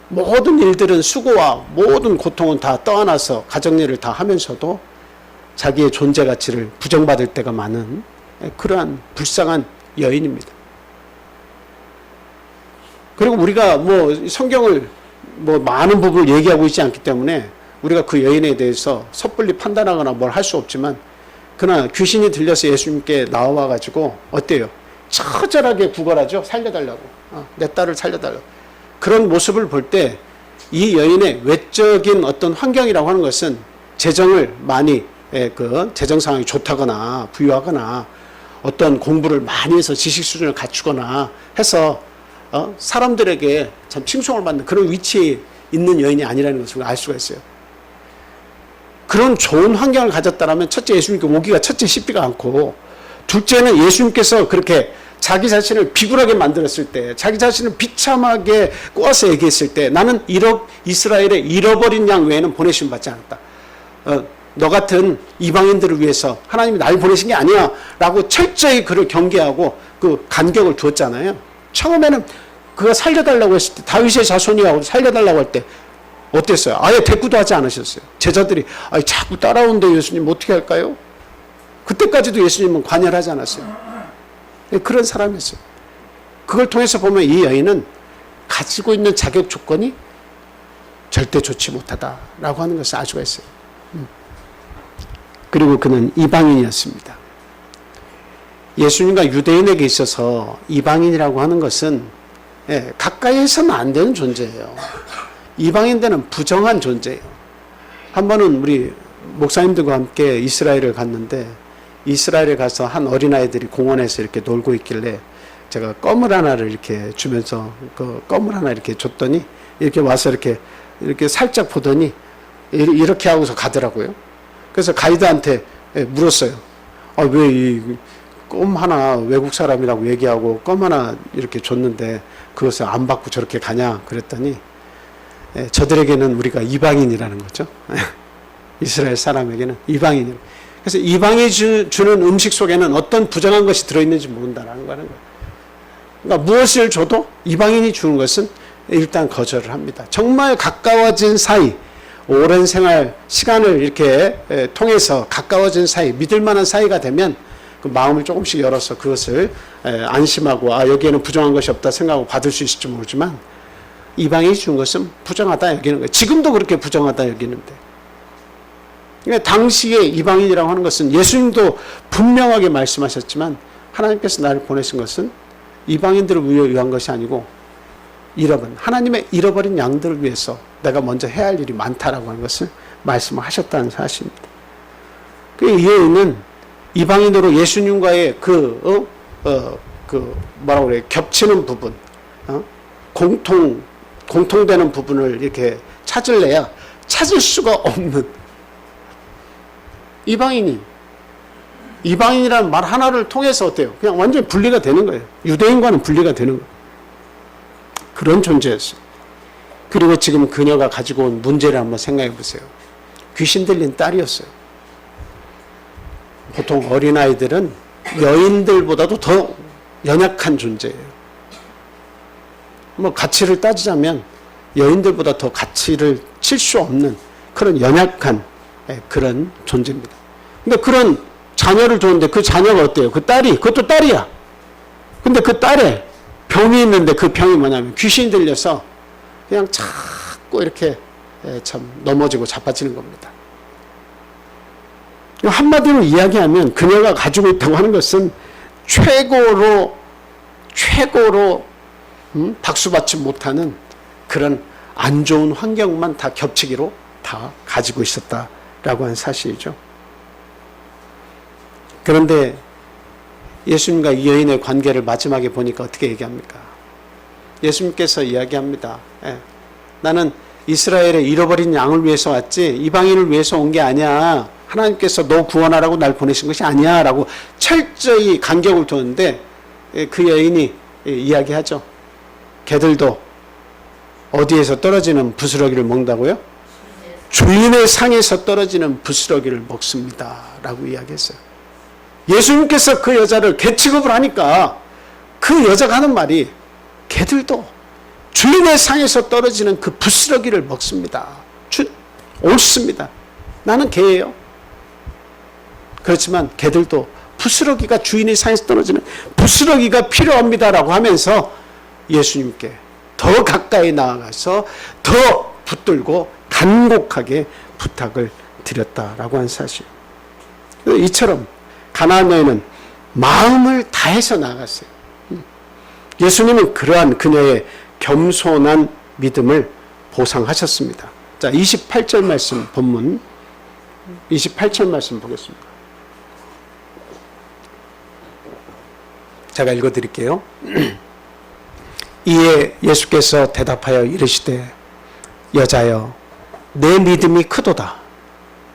모든 일들은 수고와 모든 고통은 다 떠안아서 가정일을 다 하면서도 자기의 존재 가치를 부정받을 때가 많은 그러한 불쌍한 여인입니다. 그리고 우리가 성경을 많은 부분을 얘기하고 있지 않기 때문에 우리가 그 여인에 대해서 섣불리 판단하거나 뭘 할 수 없지만, 그러나 귀신이 들려서 예수님께 나와가지고 어때요? 처절하게 구걸하죠. 살려달라고. 내 딸을 살려달라고. 그런 모습을 볼 때 이 여인의 외적인 어떤 환경이라고 하는 것은 재정을 많이, 재정 상황이 좋다거나 부유하거나 어떤 공부를 많이 해서 지식 수준을 갖추거나 해서 사람들에게 참 칭송을 받는 그런 위치에 있는 여인이 아니라는 것을 알 수가 있어요. 그런 좋은 환경을 가졌다면 첫째 예수님께 오기가 첫째 쉽지가 않고, 둘째는 예수님께서 그렇게 자기 자신을 비굴하게 만들었을 때, 자기 자신을 비참하게 꼬아서 얘기했을 때, 나는 이스라엘의 잃어버린 양 외에는 보내심 받지 않았다. 너 같은 이방인들을 위해서 하나님이 날 보내신 게 아니야 라고 철저히 그를 경계하고 그 간격을 두었잖아요. 처음에는 그가 살려달라고 했을 때, 다윗의 자손이라고 살려달라고 할 때 어땠어요? 아예 대꾸도 하지 않으셨어요. 제자들이 자꾸 따라오는데 예수님 어떻게 할까요? 그때까지도 예수님은 관여하지 않았어요. 그런 사람이었어요. 그걸 통해서 보면 이 여인은 가지고 있는 자격 조건이 절대 좋지 못하다라고 하는 것을 알 수가 있어요. 그리고 그는 이방인이었습니다. 예수님과 유대인에게 있어서 이방인이라고 하는 것은 가까이 해서는 안 되는 존재예요. 이방인들은 부정한 존재예요. 한 번은 우리 목사님들과 함께 이스라엘을 갔는데, 이스라엘에 가서 한 어린아이들이 공원에서 이렇게 놀고 있길래 제가 껌을 하나를 이렇게 주면서 그 껌을 하나 이렇게 줬더니 이렇게 와서 이렇게 살짝 보더니 이렇게 하고서 가더라고요. 그래서 가이드한테 물었어요. 왜 이 껌 하나 외국 사람이라고 얘기하고 껌 하나 이렇게 줬는데 그것을 안 받고 저렇게 가냐 그랬더니, 저들에게는 우리가 이방인이라는 거죠. 이스라엘 사람에게는 이방인이라고. 그래서 이방이 주는 음식 속에는 어떤 부정한 것이 들어있는지 모른다는 거예요. 그러니까 무엇을 줘도 이방인이 주는 것은 일단 거절을 합니다. 정말 가까워진 사이, 오랜 생활 시간을 이렇게 통해서 가까워진 사이, 믿을 만한 사이가 되면 그 마음을 조금씩 열어서 그것을 안심하고 여기에는 부정한 것이 없다 생각하고 받을 수 있을지 모르지만, 이방인이 준 것은 부정하다 여기는 거예요. 지금도 그렇게 부정하다 여기는데. 그러니까 당시에 이방인이라고 하는 것은 예수님도 분명하게 말씀하셨지만, 하나님께서 나를 보내신 것은 이방인들을 위한 것이 아니고 하나님의 잃어버린 양들을 위해서 내가 먼저 해야 할 일이 많다라고 하는 것을 말씀하셨다는 사실입니다. 이 여인은 이방인으로 예수님과의 뭐라고 그래요? 겹치는 부분, 공통되는 부분을 이렇게 찾을 수가 없는 이방인이라는 말 하나를 통해서 어때요? 그냥 완전히 분리가 되는 거예요. 유대인과는 분리가 되는 거예요. 그런 존재였어요. 그리고 지금 그녀가 가지고 온 문제를 한번 생각해 보세요. 귀신 들린 딸이었어요. 보통 어린아이들은 여인들보다도 더 연약한 존재예요. 가치를 따지자면 여인들보다 더 가치를 칠 수 없는 그런 연약한 그런 존재입니다. 근데 그런 자녀를 줬는데 그 자녀가 어때요? 그것도 딸이야. 근데 그 딸에 병이 있는데 그 병이 뭐냐면 귀신이 들려서 그냥 자꾸 이렇게 참 넘어지고 자빠지는 겁니다. 한마디로 이야기하면 그녀가 가지고 있다고 하는 것은 최고로 박수받지 못하는 그런 안 좋은 환경만 다 겹치기로 다 가지고 있었다라고 하는 사실이죠. 그런데 예수님과 이 여인의 관계를 마지막에 보니까 어떻게 얘기합니까? 예수님께서 이야기합니다. 나는 이스라엘의 잃어버린 양을 위해서 왔지 이방인을 위해서 온 게 아니야. 하나님께서 너 구원하라고 날 보내신 것이 아니야 라고 철저히 간격을 두는데, 그 여인이 이야기하죠. 개들도 어디에서 떨어지는 부스러기를 먹는다고요? 주인의 상에서 떨어지는 부스러기를 먹습니다 라고 이야기했어요. 예수님께서 그 여자를 개 취급을 하니까 그 여자가 하는 말이, 개들도 주인의 상에서 떨어지는 그 부스러기를 먹습니다. 옳습니다. 나는 개예요. 그렇지만 개들도 부스러기가, 주인의 상에서 떨어지는 부스러기가 필요합니다라고 하면서 예수님께 더 가까이 나아가서 더 붙들고 간곡하게 부탁을 드렸다라고 한 사실. 이처럼 가나안 여인은 마음을 다해서 나아갔어요. 예수님은 그러한 그녀의 겸손한 믿음을 보상하셨습니다. 자, 28절 말씀 본문 28절 말씀 보겠습니다. 제가 읽어드릴게요. 이에 예수께서 대답하여 이르시되 여자여 내 믿음이 크도다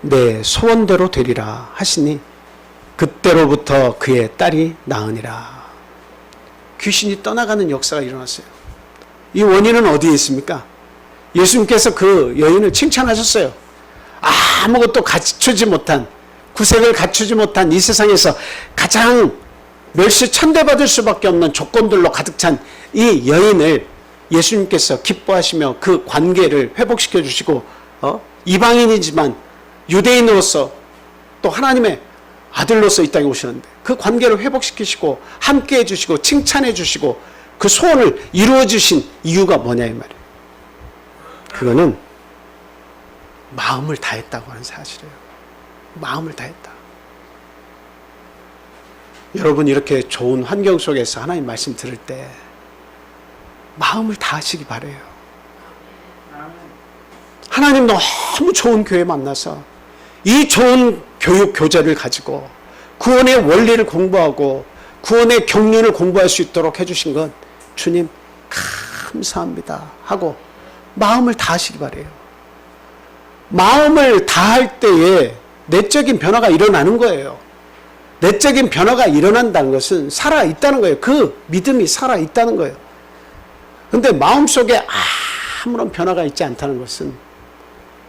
내 소원대로 되리라 하시니 그때로부터 그의 딸이 나으니라. 귀신이 떠나가는 역사가 일어났어요. 이 원인은 어디에 있습니까? 예수님께서 그 여인을 칭찬하셨어요. 아무것도 갖추지 못한, 구색을 갖추지 못한 이 세상에서 가장 멸시천대받을 수밖에 없는 조건들로 가득 찬 이 여인을 예수님께서 기뻐하시며 그 관계를 회복시켜 주시고 이방인이지만 유대인으로서 또 하나님의 아들로서 이 땅에 오셨는데 그 관계를 회복시키시고 함께해 주시고 칭찬해 주시고 그 소원을 이루어 주신 이유가 뭐냐 이 말이에요. 그거는 마음을 다했다고 하는 사실이에요. 마음을 다했다. 여러분 이렇게 좋은 환경 속에서 하나님 말씀 들을 때 마음을 다하시기 바래요. 하나님 너무 좋은 교회 만나서 이 좋은 교육 교재를 가지고 구원의 원리를 공부하고 구원의 경륜을 공부할 수 있도록 해주신 건 주님 감사합니다 하고 마음을 다하시기 바래요. 마음을 다할 때에 내적인 변화가 일어나는 거예요. 내적인 변화가 일어난다는 것은 살아있다는 거예요. 그 믿음이 살아있다는 거예요. 그런데 마음속에 아무런 변화가 있지 않다는 것은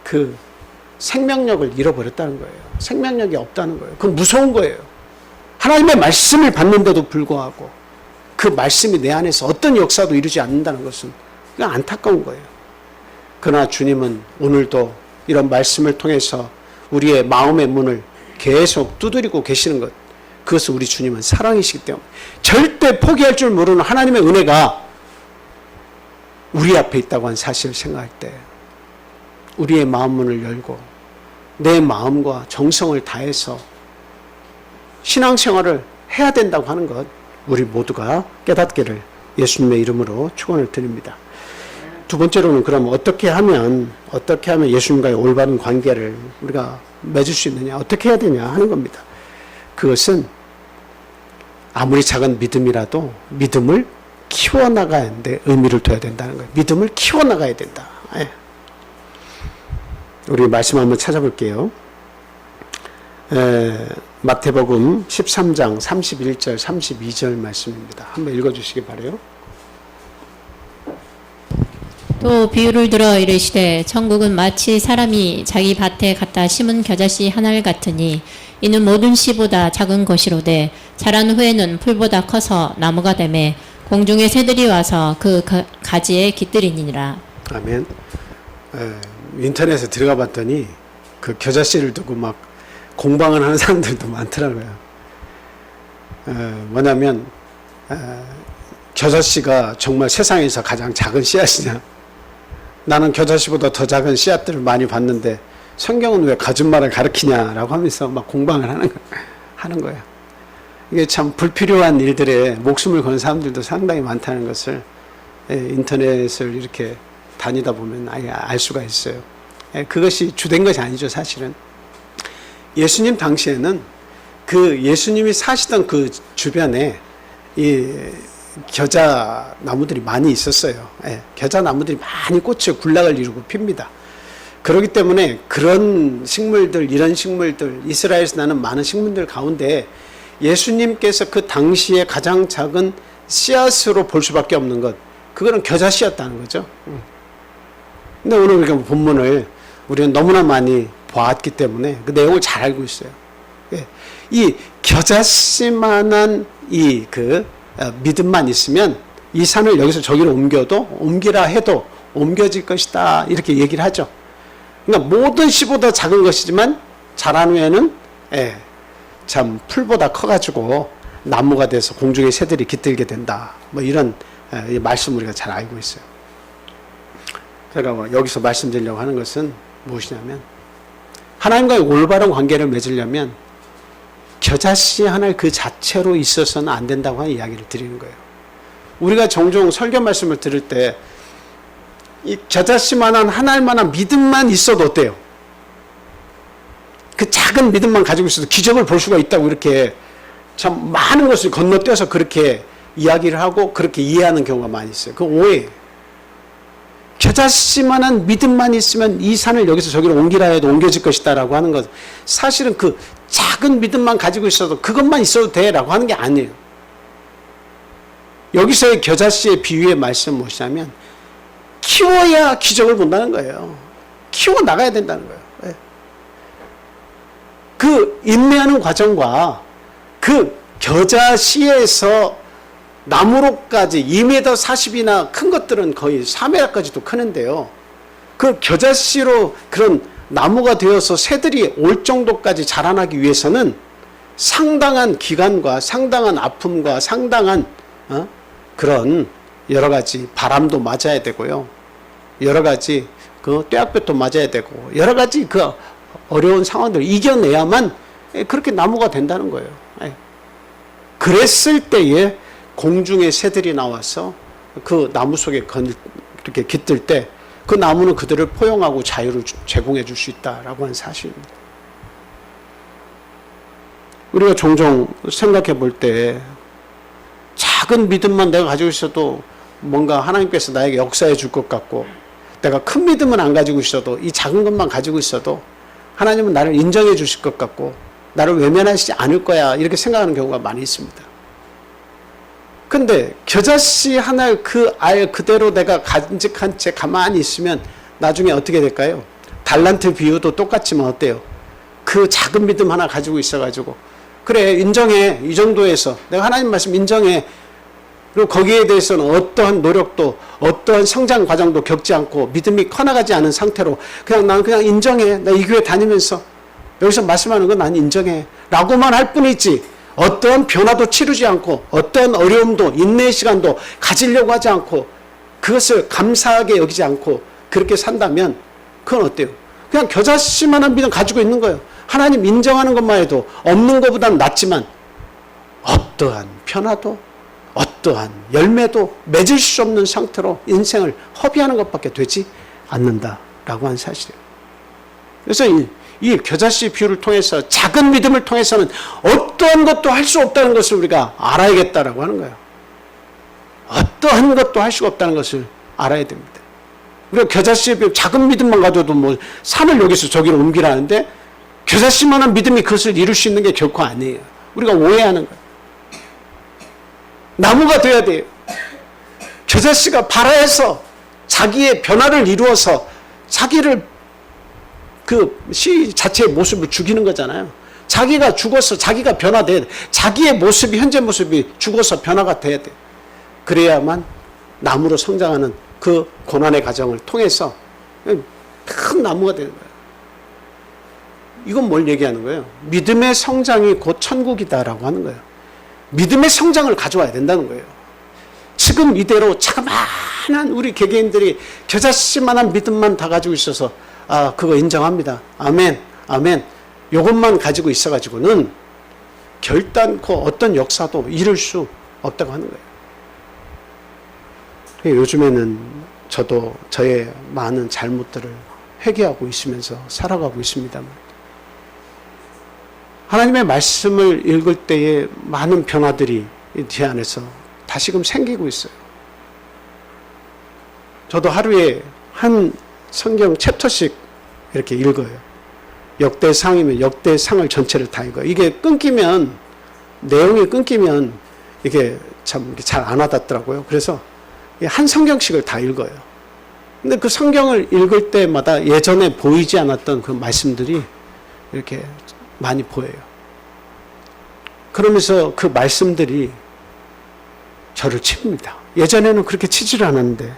그 생명력을 잃어버렸다는 거예요. 생명력이 없다는 거예요. 그건 무서운 거예요. 하나님의 말씀을 받는데도 불구하고 그 말씀이 내 안에서 어떤 역사도 이루지 않는다는 것은 그냥 안타까운 거예요. 그러나 주님은 오늘도 이런 말씀을 통해서 우리의 마음의 문을 계속 두드리고 계시는 것, 그것은 우리 주님은 사랑이시기 때문에 절대 포기할 줄 모르는 하나님의 은혜가 우리 앞에 있다고 하는 사실을 생각할 때 우리의 마음 문을 열고 내 마음과 정성을 다해서 신앙생활을 해야 된다고 하는 것, 우리 모두가 깨닫기를 예수님의 이름으로 축원을 드립니다. 두 번째로는 그럼 어떻게 하면 예수님과의 올바른 관계를 우리가 맺을 수 있느냐, 어떻게 해야 되냐 하는 겁니다. 그것은 아무리 작은 믿음이라도 믿음을 키워나가야 하는데 의미를 둬야 된다는 거예요. 믿음을 키워나가야 된다. 예. 우리 말씀 한번 찾아볼게요. 마태복음 13장 31절 32절 말씀입니다. 한번 읽어주시기 바라요. 또 비유를 들어 이르시되 천국은 마치 사람이 자기 밭에 갖다 심은 겨자씨 하나를 같으니 이는 모든 씨보다 작은 것이로되 자란 후에는 풀보다 커서 나무가 되매 공중의 새들이 와서 그 가지에 깃들이니라. 아멘. 인터넷에 들어가 봤더니 그 겨자씨를 두고 막 공방을 하는 사람들도 많더라고요. 뭐냐면 겨자씨가 정말 세상에서 가장 작은 씨앗이냐, 나는 겨자씨보다 더 작은 씨앗들을 많이 봤는데 성경은 왜 거짓말을 가르치냐라고 하면서 막 공방을 하는 거예요. 이게 참 불필요한 일들에 목숨을 건 사람들도 상당히 많다는 것을 인터넷을 이렇게 다니다 보면 알 수가 있어요. 그것이 주된 것이 아니죠, 사실은. 예수님 당시에는 그 예수님이 사시던 그 주변에 이 겨자 나무들이 많이 있었어요. 겨자 나무들이 많이 꽃이 군락을 이루고 핍니다. 그렇기 때문에 그런 식물들, 이런 식물들, 이스라엘에서 나는 많은 식물들 가운데 예수님께서 그 당시에 가장 작은 씨앗으로 볼 수밖에 없는 것, 그거는 겨자씨였다는 거죠. 근데 오늘 우리가 본문을 우리는 너무나 많이 보았기 때문에 그 내용을 잘 알고 있어요. 이 겨자씨만한 이 믿음만 있으면 이 산을 여기서 저기로 옮기라 해도 옮겨질 것이다, 이렇게 얘기를 하죠. 그러니까 모든 씨보다 작은 것이지만 자란 후에는 참 풀보다 커가지고 나무가 돼서 공중의 새들이 깃들게 된다, 뭐 이런 말씀 우리가 잘 알고 있어요. 제가 여기서 말씀드리려고 하는 것은 무엇이냐면, 하나님과의 올바른 관계를 맺으려면 겨자씨 하나 그 자체로 있어서는 안 된다고 하는 이야기를 드리는 거예요. 우리가 종종 설교 말씀을 들을 때 이 겨자씨만한 하나만한 믿음만 있어도 어때요? 그 작은 믿음만 가지고 있어도 기적을 볼 수가 있다고 이렇게 참 많은 것을 건너뛰어서 그렇게 이야기를 하고 그렇게 이해하는 경우가 많이 있어요. 그 오해예요. 겨자씨만한 믿음만 있으면 이 산을 여기서 저기로 옮기라 해도 옮겨질 것이다 라고 하는 것, 사실은 그 작은 믿음만 가지고 있어도 그것만 있어도 돼 라고 하는 게 아니에요. 여기서의 겨자씨의 비유의 말씀은 무엇이냐면 키워야 기적을 본다는 거예요. 키워 나가야 된다는 거예요. 그 인내하는 과정과 그 겨자씨에서 나무로까지 2m 40이나 큰 것들은 거의 4m까지도 크는데요. 그 겨자씨로 그런 나무가 되어서 새들이 올 정도까지 자라나기 위해서는 상당한 기간과 상당한 아픔과 상당한 그런 여러 가지 바람도 맞아야 되고요. 여러 가지 그 뙤약볕도 맞아야 되고 여러 가지 그 어려운 상황들을 이겨내야만 그렇게 나무가 된다는 거예요. 그랬을 때에 공중의 새들이 나와서 그 나무 속에 이렇게 깃들 때 그 나무는 그들을 포용하고 자유를 제공해 줄 수 있다라고 하는 사실입니다. 우리가 종종 생각해 볼 때 작은 믿음만 내가 가지고 있어도 뭔가 하나님께서 나에게 역사해 줄 것 같고, 내가 큰 믿음은 안 가지고 있어도 이 작은 것만 가지고 있어도 하나님은 나를 인정해 주실 것 같고 나를 외면하시지 않을 거야, 이렇게 생각하는 경우가 많이 있습니다. 근데 겨자씨 하나를 그 알 그대로 내가 간직한 채 가만히 있으면 나중에 어떻게 될까요? 달란트 비유도 똑같지만 어때요? 그 작은 믿음 하나 가지고 있어가지고 그래 인정해, 이 정도에서 내가 하나님 말씀 인정해, 그리고 거기에 대해서는 어떠한 노력도 어떠한 성장 과정도 겪지 않고 믿음이 커나가지 않은 상태로 그냥 나는 그냥 인정해, 나 이 교회 다니면서 여기서 말씀하는 건 난 인정해 라고만 할 뿐이지 어떠한 변화도 치르지 않고 어떠한 어려움도 인내의 시간도 가지려고 하지 않고 그것을 감사하게 여기지 않고 그렇게 산다면 그건 어때요? 그냥 겨자씨만한 믿음 가지고 있는 거예요. 하나님 인정하는 것만 해도 없는 것보다는 낫지만 어떠한 변화도 어떠한 열매도 맺을 수 없는 상태로 인생을 허비하는 것밖에 되지 않는다라고 하는 사실이에요. 그래서 이 겨자씨 비유를 통해서 작은 믿음을 통해서는 어떠한 것도 할 수 없다는 것을 우리가 알아야겠다라고 하는 거예요. 어떠한 것도 할 수가 없다는 것을 알아야 됩니다. 우리가 겨자씨의 비유, 작은 믿음만 가져도 뭐 산을 여기서 저기로 옮기라는데 겨자씨만한 믿음이 그것을 이룰 수 있는 게 결코 아니에요. 우리가 오해하는 거예요. 나무가 돼야 돼요. 겨자씨가 발아해서 자기의 변화를 이루어서 자기를 그 씨 자체의 모습을 죽이는 거잖아요. 자기가 죽어서 자기가 변화돼야 돼. 자기의 모습이, 현재 모습이 죽어서 변화가 돼야 돼. 그래야만 나무로 성장하는 그 고난의 과정을 통해서 큰 나무가 되는 거예요. 이건 뭘 얘기하는 거예요? 믿음의 성장이 곧 천국이다라고 하는 거예요. 믿음의 성장을 가져와야 된다는 거예요. 지금 이대로 자그마한 우리 개개인들이 겨자씨만한 믿음만 다 가지고 있어서 그거 인정합니다. 아멘, 아멘. 요것만 가지고 있어가지고는 결단코 어떤 역사도 이룰 수 없다고 하는 거예요. 요즘에는 저도 저의 많은 잘못들을 회개하고 있으면서 살아가고 있습니다만, 하나님의 말씀을 읽을 때에 많은 변화들이 제 안에서 다시금 생기고 있어요. 저도 하루에 한 성경 챕터씩 이렇게 읽어요. 역대상이면 역대상을 전체를 다 읽어요. 이게 끊기면, 내용이 끊기면 이게 참 잘 안 와닿더라고요. 그래서 한 성경씩을 다 읽어요. 근데 그 성경을 읽을 때마다 예전에 보이지 않았던 그 말씀들이 이렇게 많이 보여요. 그러면서 그 말씀들이 저를 칩니다. 예전에는 그렇게 치지를 않았는데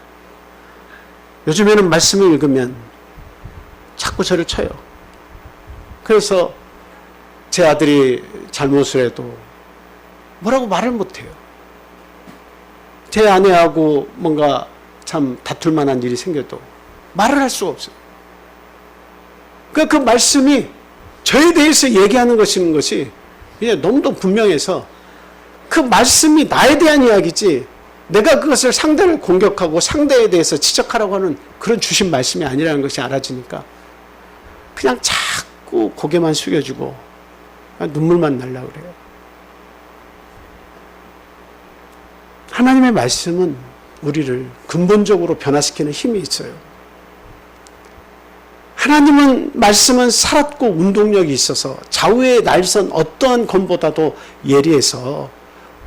요즘에는 말씀을 읽으면 자꾸 저를 쳐요. 그래서 제 아들이 잘못을 해도 뭐라고 말을 못해요. 제 아내하고 뭔가 참 다툴 만한 일이 생겨도 말을 할 수가 없어요. 그러니까 그 말씀이 저에 대해서 얘기하는 것이 이제 너무도 분명해서 그 말씀이 나에 대한 이야기지 내가 그것을 상대를 공격하고 상대에 대해서 지적하라고 하는 그런 주신 말씀이 아니라는 것이 알아지니까 그냥 자꾸 고개만 숙여주고 눈물만 날려고 그래요. 하나님의 말씀은 우리를 근본적으로 변화시키는 힘이 있어요. 하나님은 말씀은 살았고 운동력이 있어서 좌우의 날선 어떠한 검보다도 예리해서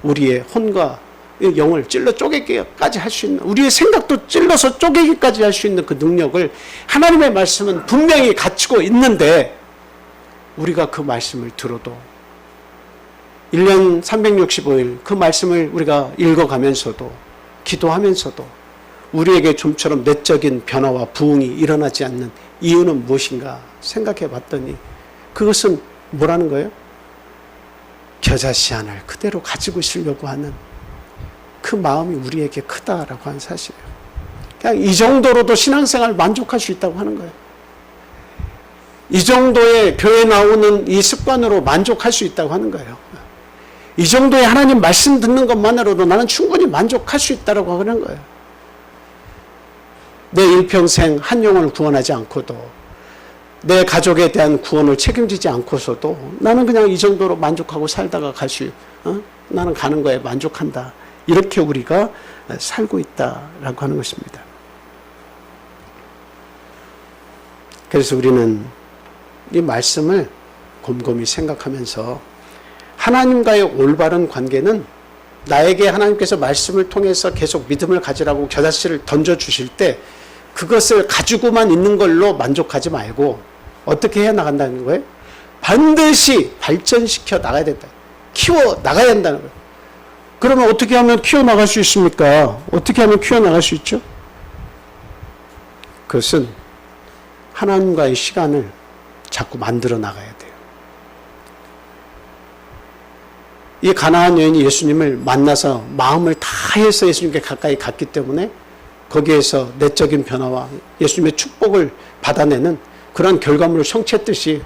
우리의 혼과 영을 찔러 쪼개기까지 할 수 있는, 우리의 생각도 찔러서 쪼개기까지 할 수 있는 그 능력을 하나님의 말씀은 분명히 갖추고 있는데 우리가 그 말씀을 들어도 1년 365일 그 말씀을 우리가 읽어가면서도 기도하면서도 우리에게 좀처럼 내적인 변화와 부흥이 일어나지 않는 이유는 무엇인가 생각해 봤더니 그것은 뭐라는 거예요? 겨자씨 하나를 그대로 가지고 있으려고 하는 그 마음이 우리에게 크다라고 하는 사실이에요. 그냥 이 정도로도 신앙생활 만족할 수 있다고 하는 거예요. 이 정도의 교회 나오는 이 습관으로 만족할 수 있다고 하는 거예요. 이 정도의 하나님 말씀 듣는 것만으로도 나는 충분히 만족할 수 있다고 하는 거예요. 내 일평생 한 영혼을 구원하지 않고도 내 가족에 대한 구원을 책임지지 않고서도 나는 그냥 이 정도로 만족하고 살다가 나는 가는 거에 만족한다. 이렇게 우리가 살고 있다라고 하는 것입니다. 그래서 우리는 이 말씀을 곰곰이 생각하면서 하나님과의 올바른 관계는 나에게 하나님께서 말씀을 통해서 계속 믿음을 가지라고 겨자씨를 던져주실 때 그것을 가지고만 있는 걸로 만족하지 말고 어떻게 해 나간다는 거예요? 반드시 발전시켜 나가야 된다. 키워 나가야 된다는 거예요. 그러면 어떻게 하면 키워 나갈 수 있습니까? 어떻게 하면 키워 나갈 수 있죠? 그것은 하나님과의 시간을 자꾸 만들어 나가야 돼요. 이 가나안 여인이 예수님을 만나서 마음을 다해서 예수님께 가까이 갔기 때문에 거기에서 내적인 변화와 예수님의 축복을 받아내는 그런 결과물을 성취했듯이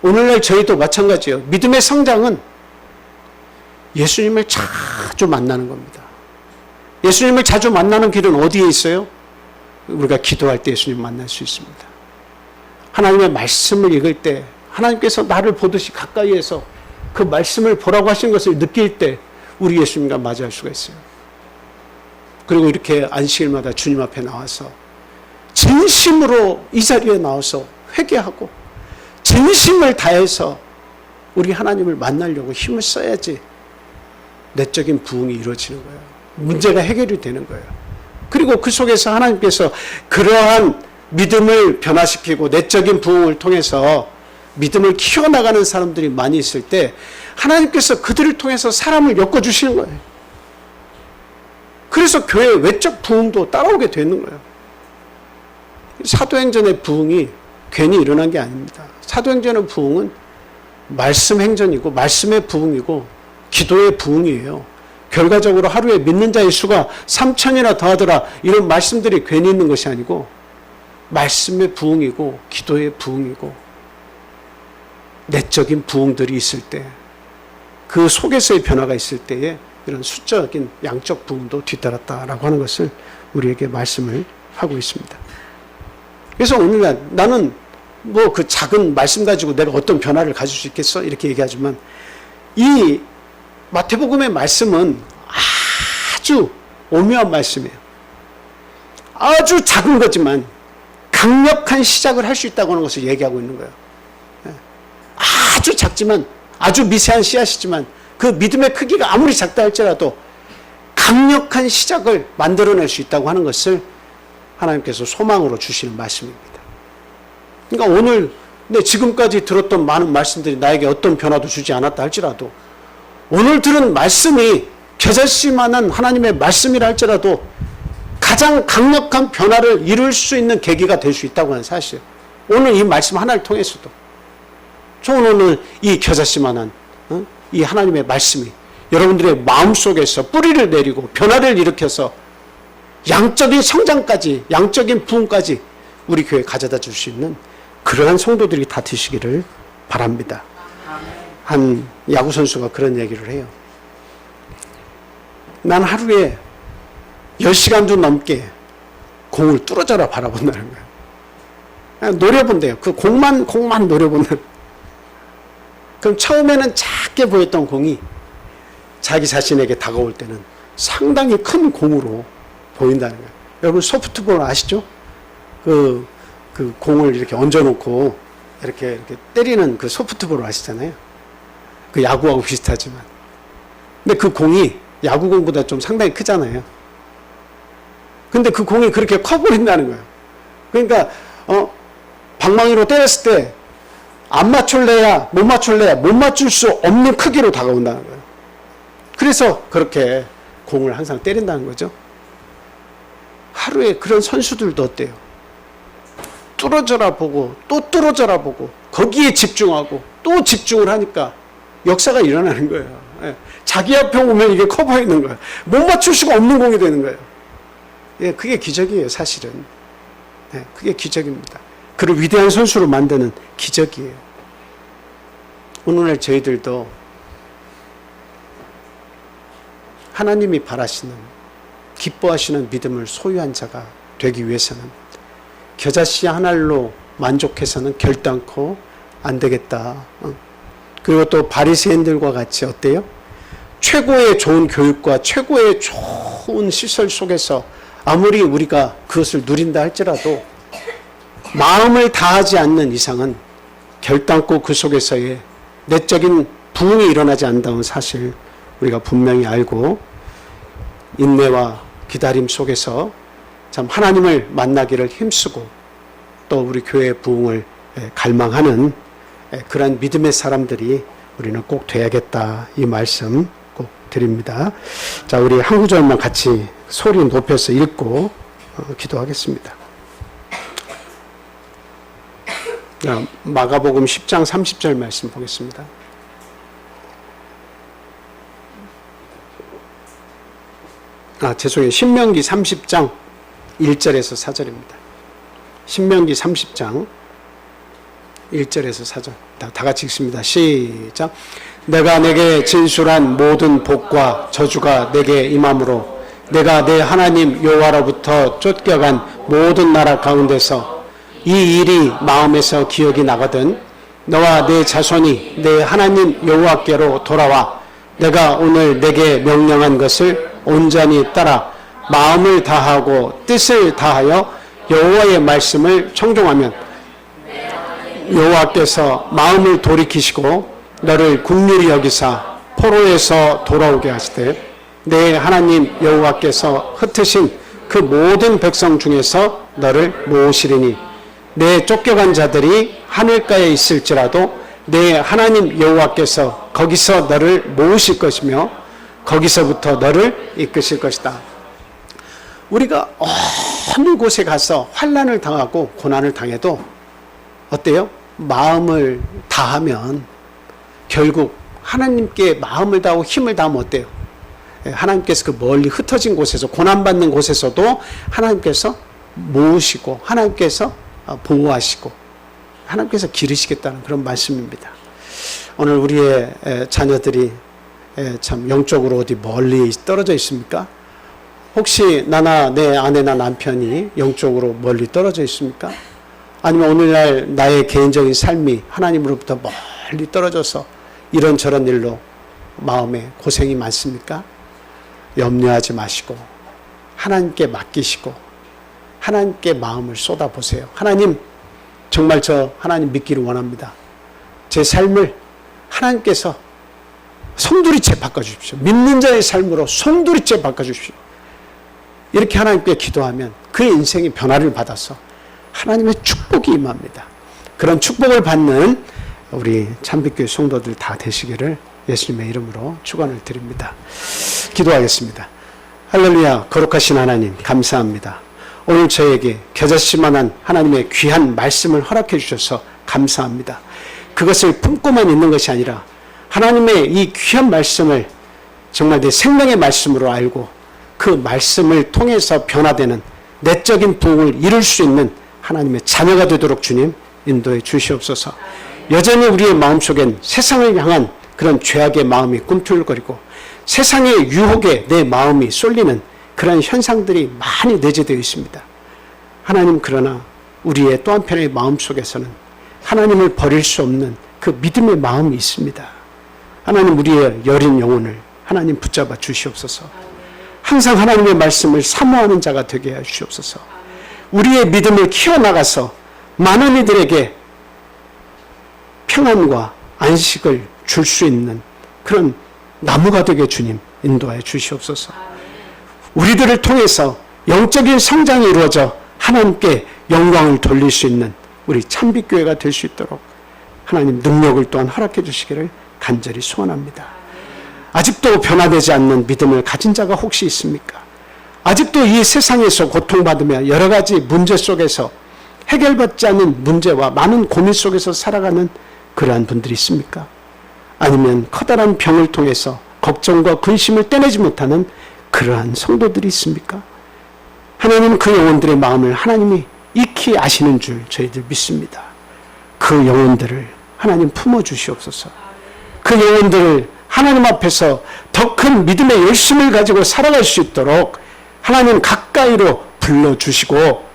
오늘날 저희도 마찬가지예요. 믿음의 성장은 예수님을 자주 만나는 겁니다. 예수님을 자주 만나는 길은 어디에 있어요? 우리가 기도할 때 예수님 만날 수 있습니다. 하나님의 말씀을 읽을 때 하나님께서 나를 보듯이 가까이에서 그 말씀을 보라고 하신 것을 느낄 때 우리 예수님과 맞이할 수가 있어요. 그리고 이렇게 안식일마다 주님 앞에 나와서 진심으로 이 자리에 나와서 회개하고 진심을 다해서 우리 하나님을 만나려고 힘을 써야지 내적인 부흥이 이루어지는 거예요. 문제가 해결이 되는 거예요. 그리고 그 속에서 하나님께서 그러한 믿음을 변화시키고 내적인 부흥을 통해서 믿음을 키워나가는 사람들이 많이 있을 때 하나님께서 그들을 통해서 사람을 엮어주시는 거예요. 그래서 교회 외적 부흥도 따라오게 되는 거예요. 사도행전의 부흥이 괜히 일어난 게 아닙니다. 사도행전의 부흥은 말씀 행전이고 말씀의 부흥이고 기도의 부흥이에요. 결과적으로 하루에 믿는 자의 수가 3,000이나 더하더라 이런 말씀들이 괜히 있는 것이 아니고 말씀의 부흥이고 기도의 부흥이고 내적인 부흥들이 있을 때 그 속에서의 변화가 있을 때에 이런 수적인 양적 부흥도 뒤따랐다라고 하는 것을 우리에게 말씀을 하고 있습니다. 그래서 오늘날 나는 뭐 그 작은 말씀 가지고 내가 어떤 변화를 가질 수 있겠어? 이렇게 얘기하지만 이 마태복음의 말씀은 아주 오묘한 말씀이에요. 아주 작은 거지만 강력한 시작을 할 수 있다고 하는 것을 얘기하고 있는 거예요. 아주 작지만 아주 미세한 씨앗이지만 그 믿음의 크기가 아무리 작다 할지라도 강력한 시작을 만들어낼 수 있다고 하는 것을 하나님께서 소망으로 주시는 말씀입니다. 그러니까 오늘 지금까지 들었던 많은 말씀들이 나에게 어떤 변화도 주지 않았다 할지라도 오늘 들은 말씀이 겨자씨만한 하나님의 말씀이라 할지라도 가장 강력한 변화를 이룰 수 있는 계기가 될 수 있다고 하는 사실. 오늘 이 말씀 하나를 통해서도 저는 오늘 이 겨자씨만한 이 하나님의 말씀이 여러분들의 마음속에서 뿌리를 내리고 변화를 일으켜서 양적인 성장까지 양적인 부흥까지 우리 교회에 가져다 줄 수 있는 그러한 성도들이 다 되시기를 바랍니다. 한 야구선수가 그런 얘기를 해요. 난 하루에 10시간도 넘게 공을 뚫어져라 바라본다는 거예요. 그냥 노려본대요. 그 공만 노려본다는. 그럼 처음에는 작게 보였던 공이 자기 자신에게 다가올 때는 상당히 큰 공으로 보인다는 거예요. 여러분 소프트볼 아시죠? 그 공을 이렇게 얹어놓고 이렇게 때리는 그 소프트볼 아시잖아요. 그 야구하고 비슷하지만. 근데 그 공이 야구공보다 좀 상당히 크잖아요. 근데 그 공이 그렇게 커 보인다는 거예요. 그러니까 방망이로 때렸을 때 안 맞출래야 못 맞출래야 못 맞출 수 없는 크기로 다가온다는 거예요. 그래서 그렇게 공을 항상 때린다는 거죠. 하루에 그런 선수들도 어때요? 뚫어져라 보고 또 뚫어져라 보고 거기에 집중하고 또 집중을 하니까 역사가 일어나는 거예요. 예. 자기 앞에 오면 이게 커버있는 거예요. 못 맞출 수가 없는 공이 되는 거예요. 예, 그게 기적이에요, 사실은. 예, 그게 기적입니다. 그를 위대한 선수로 만드는 기적이에요. 오늘날 저희들도 하나님이 바라시는, 기뻐하시는 믿음을 소유한 자가 되기 위해서는 겨자씨 한 알로 만족해서는 결단코 안 되겠다. 그리고 또 바리새인들과 같이 어때요? 최고의 좋은 교육과 최고의 좋은 시설 속에서 아무리 우리가 그것을 누린다 할지라도 마음을 다하지 않는 이상은 결단코 그 속에서의 내적인 부흥이 일어나지 않는다는 사실 우리가 분명히 알고 인내와 기다림 속에서 참 하나님을 만나기를 힘쓰고 또 우리 교회의 부흥을 갈망하는 그런 믿음의 사람들이 우리는 꼭 돼야겠다, 이 말씀 꼭 드립니다. 자, 우리 한 구절만 같이 소리 높여서 읽고 기도하겠습니다. 자, 마가복음 10장 30절 말씀 보겠습니다. 죄송해요. 신명기 30장 1절에서 4절입니다. 신명기 30장 1절에서 4절. 다 같이 읽습니다. 시작. 내가 내게 진술한 모든 복과 저주가 내게 임함으로 내가 내 하나님 여호와로부터 쫓겨간 모든 나라 가운데서 이 일이 마음에서 기억이 나거든 너와 내 자손이 내 하나님 여호와께로 돌아와 내가 오늘 내게 명령한 것을 온전히 따라 마음을 다하고 뜻을 다하여 여호와의 말씀을 청종하면 여호와께서 마음을 돌이키시고 너를 긍휼히 여기사 포로에서 돌아오게 하시되 내 하나님 여호와께서 흩으신 그 모든 백성 중에서 너를 모으시리니 내 쫓겨간 자들이 하늘가에 있을지라도 내 하나님 여호와께서 거기서 너를 모으실 것이며 거기서부터 너를 이끄실 것이다. 우리가 어느 곳에 가서 환난을 당하고 고난을 당해도 어때요? 마음을 다하면 결국 하나님께 마음을 다하고 힘을 다하면 어때요? 하나님께서 그 멀리 흩어진 곳에서 고난받는 곳에서도 하나님께서 모으시고 하나님께서 보호하시고 하나님께서 기르시겠다는 그런 말씀입니다. 오늘 우리의 자녀들이 참 영적으로 어디 멀리 떨어져 있습니까? 혹시 나나 내 아내나 남편이 영적으로 멀리 떨어져 있습니까? 아니면 오늘날 나의 개인적인 삶이 하나님으로부터 멀리 떨어져서 이런저런 일로 마음에 고생이 많습니까? 염려하지 마시고 하나님께 맡기시고 하나님께 마음을 쏟아보세요. 하나님, 정말 저 하나님 믿기를 원합니다. 제 삶을 하나님께서 송두리째 바꿔주십시오. 믿는 자의 삶으로 송두리째 바꿔주십시오. 이렇게 하나님께 기도하면 그의 인생이 변화를 받아서 하나님의 축복이 임합니다. 그런 축복을 받는 우리 참빛교회 성도들 다 되시기를 예수님의 이름으로 축원을 드립니다. 기도하겠습니다. 할렐루야. 거룩하신 하나님 감사합니다. 오늘 저에게 겨자씨만한 하나님의 귀한 말씀을 허락해 주셔서 감사합니다. 그것을 품고만 있는 것이 아니라 하나님의 이 귀한 말씀을 정말 내 생명의 말씀으로 알고 그 말씀을 통해서 변화되는 내적인 부흥을 이룰 수 있는 하나님의 자녀가 되도록 주님 인도해 주시옵소서. 여전히 우리의 마음속엔 세상을 향한 그런 죄악의 마음이 꿈틀거리고 세상의 유혹에 내 마음이 쏠리는 그런 현상들이 많이 내재되어 있습니다. 하나님, 그러나 우리의 또 한편의 마음속에서는 하나님을 버릴 수 없는 그 믿음의 마음이 있습니다. 하나님, 우리의 여린 영혼을 하나님 붙잡아 주시옵소서. 항상 하나님의 말씀을 사모하는 자가 되게 해 주시옵소서. 우리의 믿음을 키워나가서 많은 이들에게 평안과 안식을 줄 수 있는 그런 나무가 되게 주님 인도하여 주시옵소서. 우리들을 통해서 영적인 성장이 이루어져 하나님께 영광을 돌릴 수 있는 우리 참빛교회가 될 수 있도록 하나님 능력을 또한 허락해 주시기를 간절히 소원합니다. 아직도 변화되지 않는 믿음을 가진 자가 혹시 있습니까? 아직도 이 세상에서 고통받으며 여러 가지 문제 속에서 해결받지 않는 문제와 많은 고민 속에서 살아가는 그러한 분들이 있습니까? 아니면 커다란 병을 통해서 걱정과 근심을 떼내지 못하는 그러한 성도들이 있습니까? 하나님은 그 영혼들의 마음을 하나님이 익히 아시는 줄 저희들 믿습니다. 그 영혼들을 하나님 품어주시옵소서. 그 영혼들을 하나님 앞에서 더 큰 믿음의 열심을 가지고 살아갈 수 있도록 하나님 가까이로 불러주시고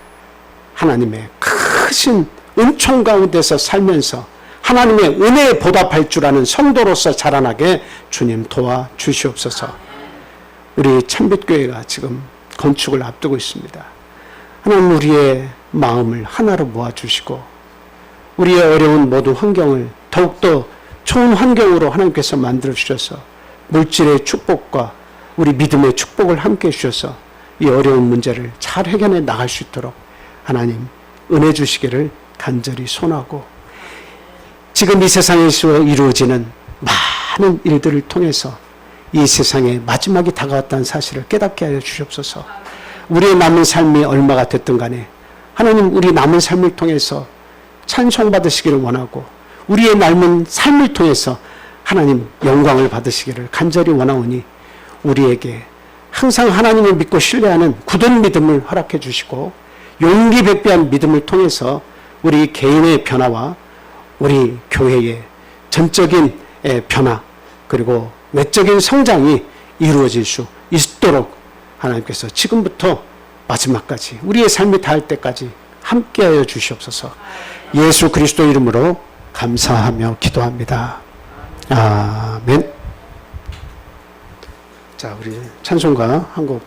하나님의 크신 은총 가운데서 살면서 하나님의 은혜에 보답할 줄 아는 성도로서 자라나게 주님 도와주시옵소서. 우리 참빛교회가 지금 건축을 앞두고 있습니다. 하나님 우리의 마음을 하나로 모아주시고 우리의 어려운 모든 환경을 더욱더 좋은 환경으로 하나님께서 만들어주셔서 물질의 축복과 우리 믿음의 축복을 함께 해주셔서 이 어려운 문제를 잘 해결해 나갈 수 있도록 하나님 은혜 주시기를 간절히 소원하고 지금 이 세상에서 이루어지는 많은 일들을 통해서 이 세상의 마지막이 다가왔다는 사실을 깨닫게 하여 주시옵소서. 우리의 남은 삶이 얼마가 됐든 간에 하나님 우리 남은 삶을 통해서 찬송받으시기를 원하고 우리의 남은 삶을 통해서 하나님 영광을 받으시기를 간절히 원하오니 우리에게 항상 하나님을 믿고 신뢰하는 굳은 믿음을 허락해 주시고 용기 백배한 믿음을 통해서 우리 개인의 변화와 우리 교회의 전적인 변화 그리고 외적인 성장이 이루어질 수 있도록 하나님께서 지금부터 마지막까지 우리의 삶이 닿을 때까지 함께하여 주시옵소서. 예수 그리스도 이름으로 감사하며 기도합니다. 아멘. 자, 우리 찬송가 한 곡 더.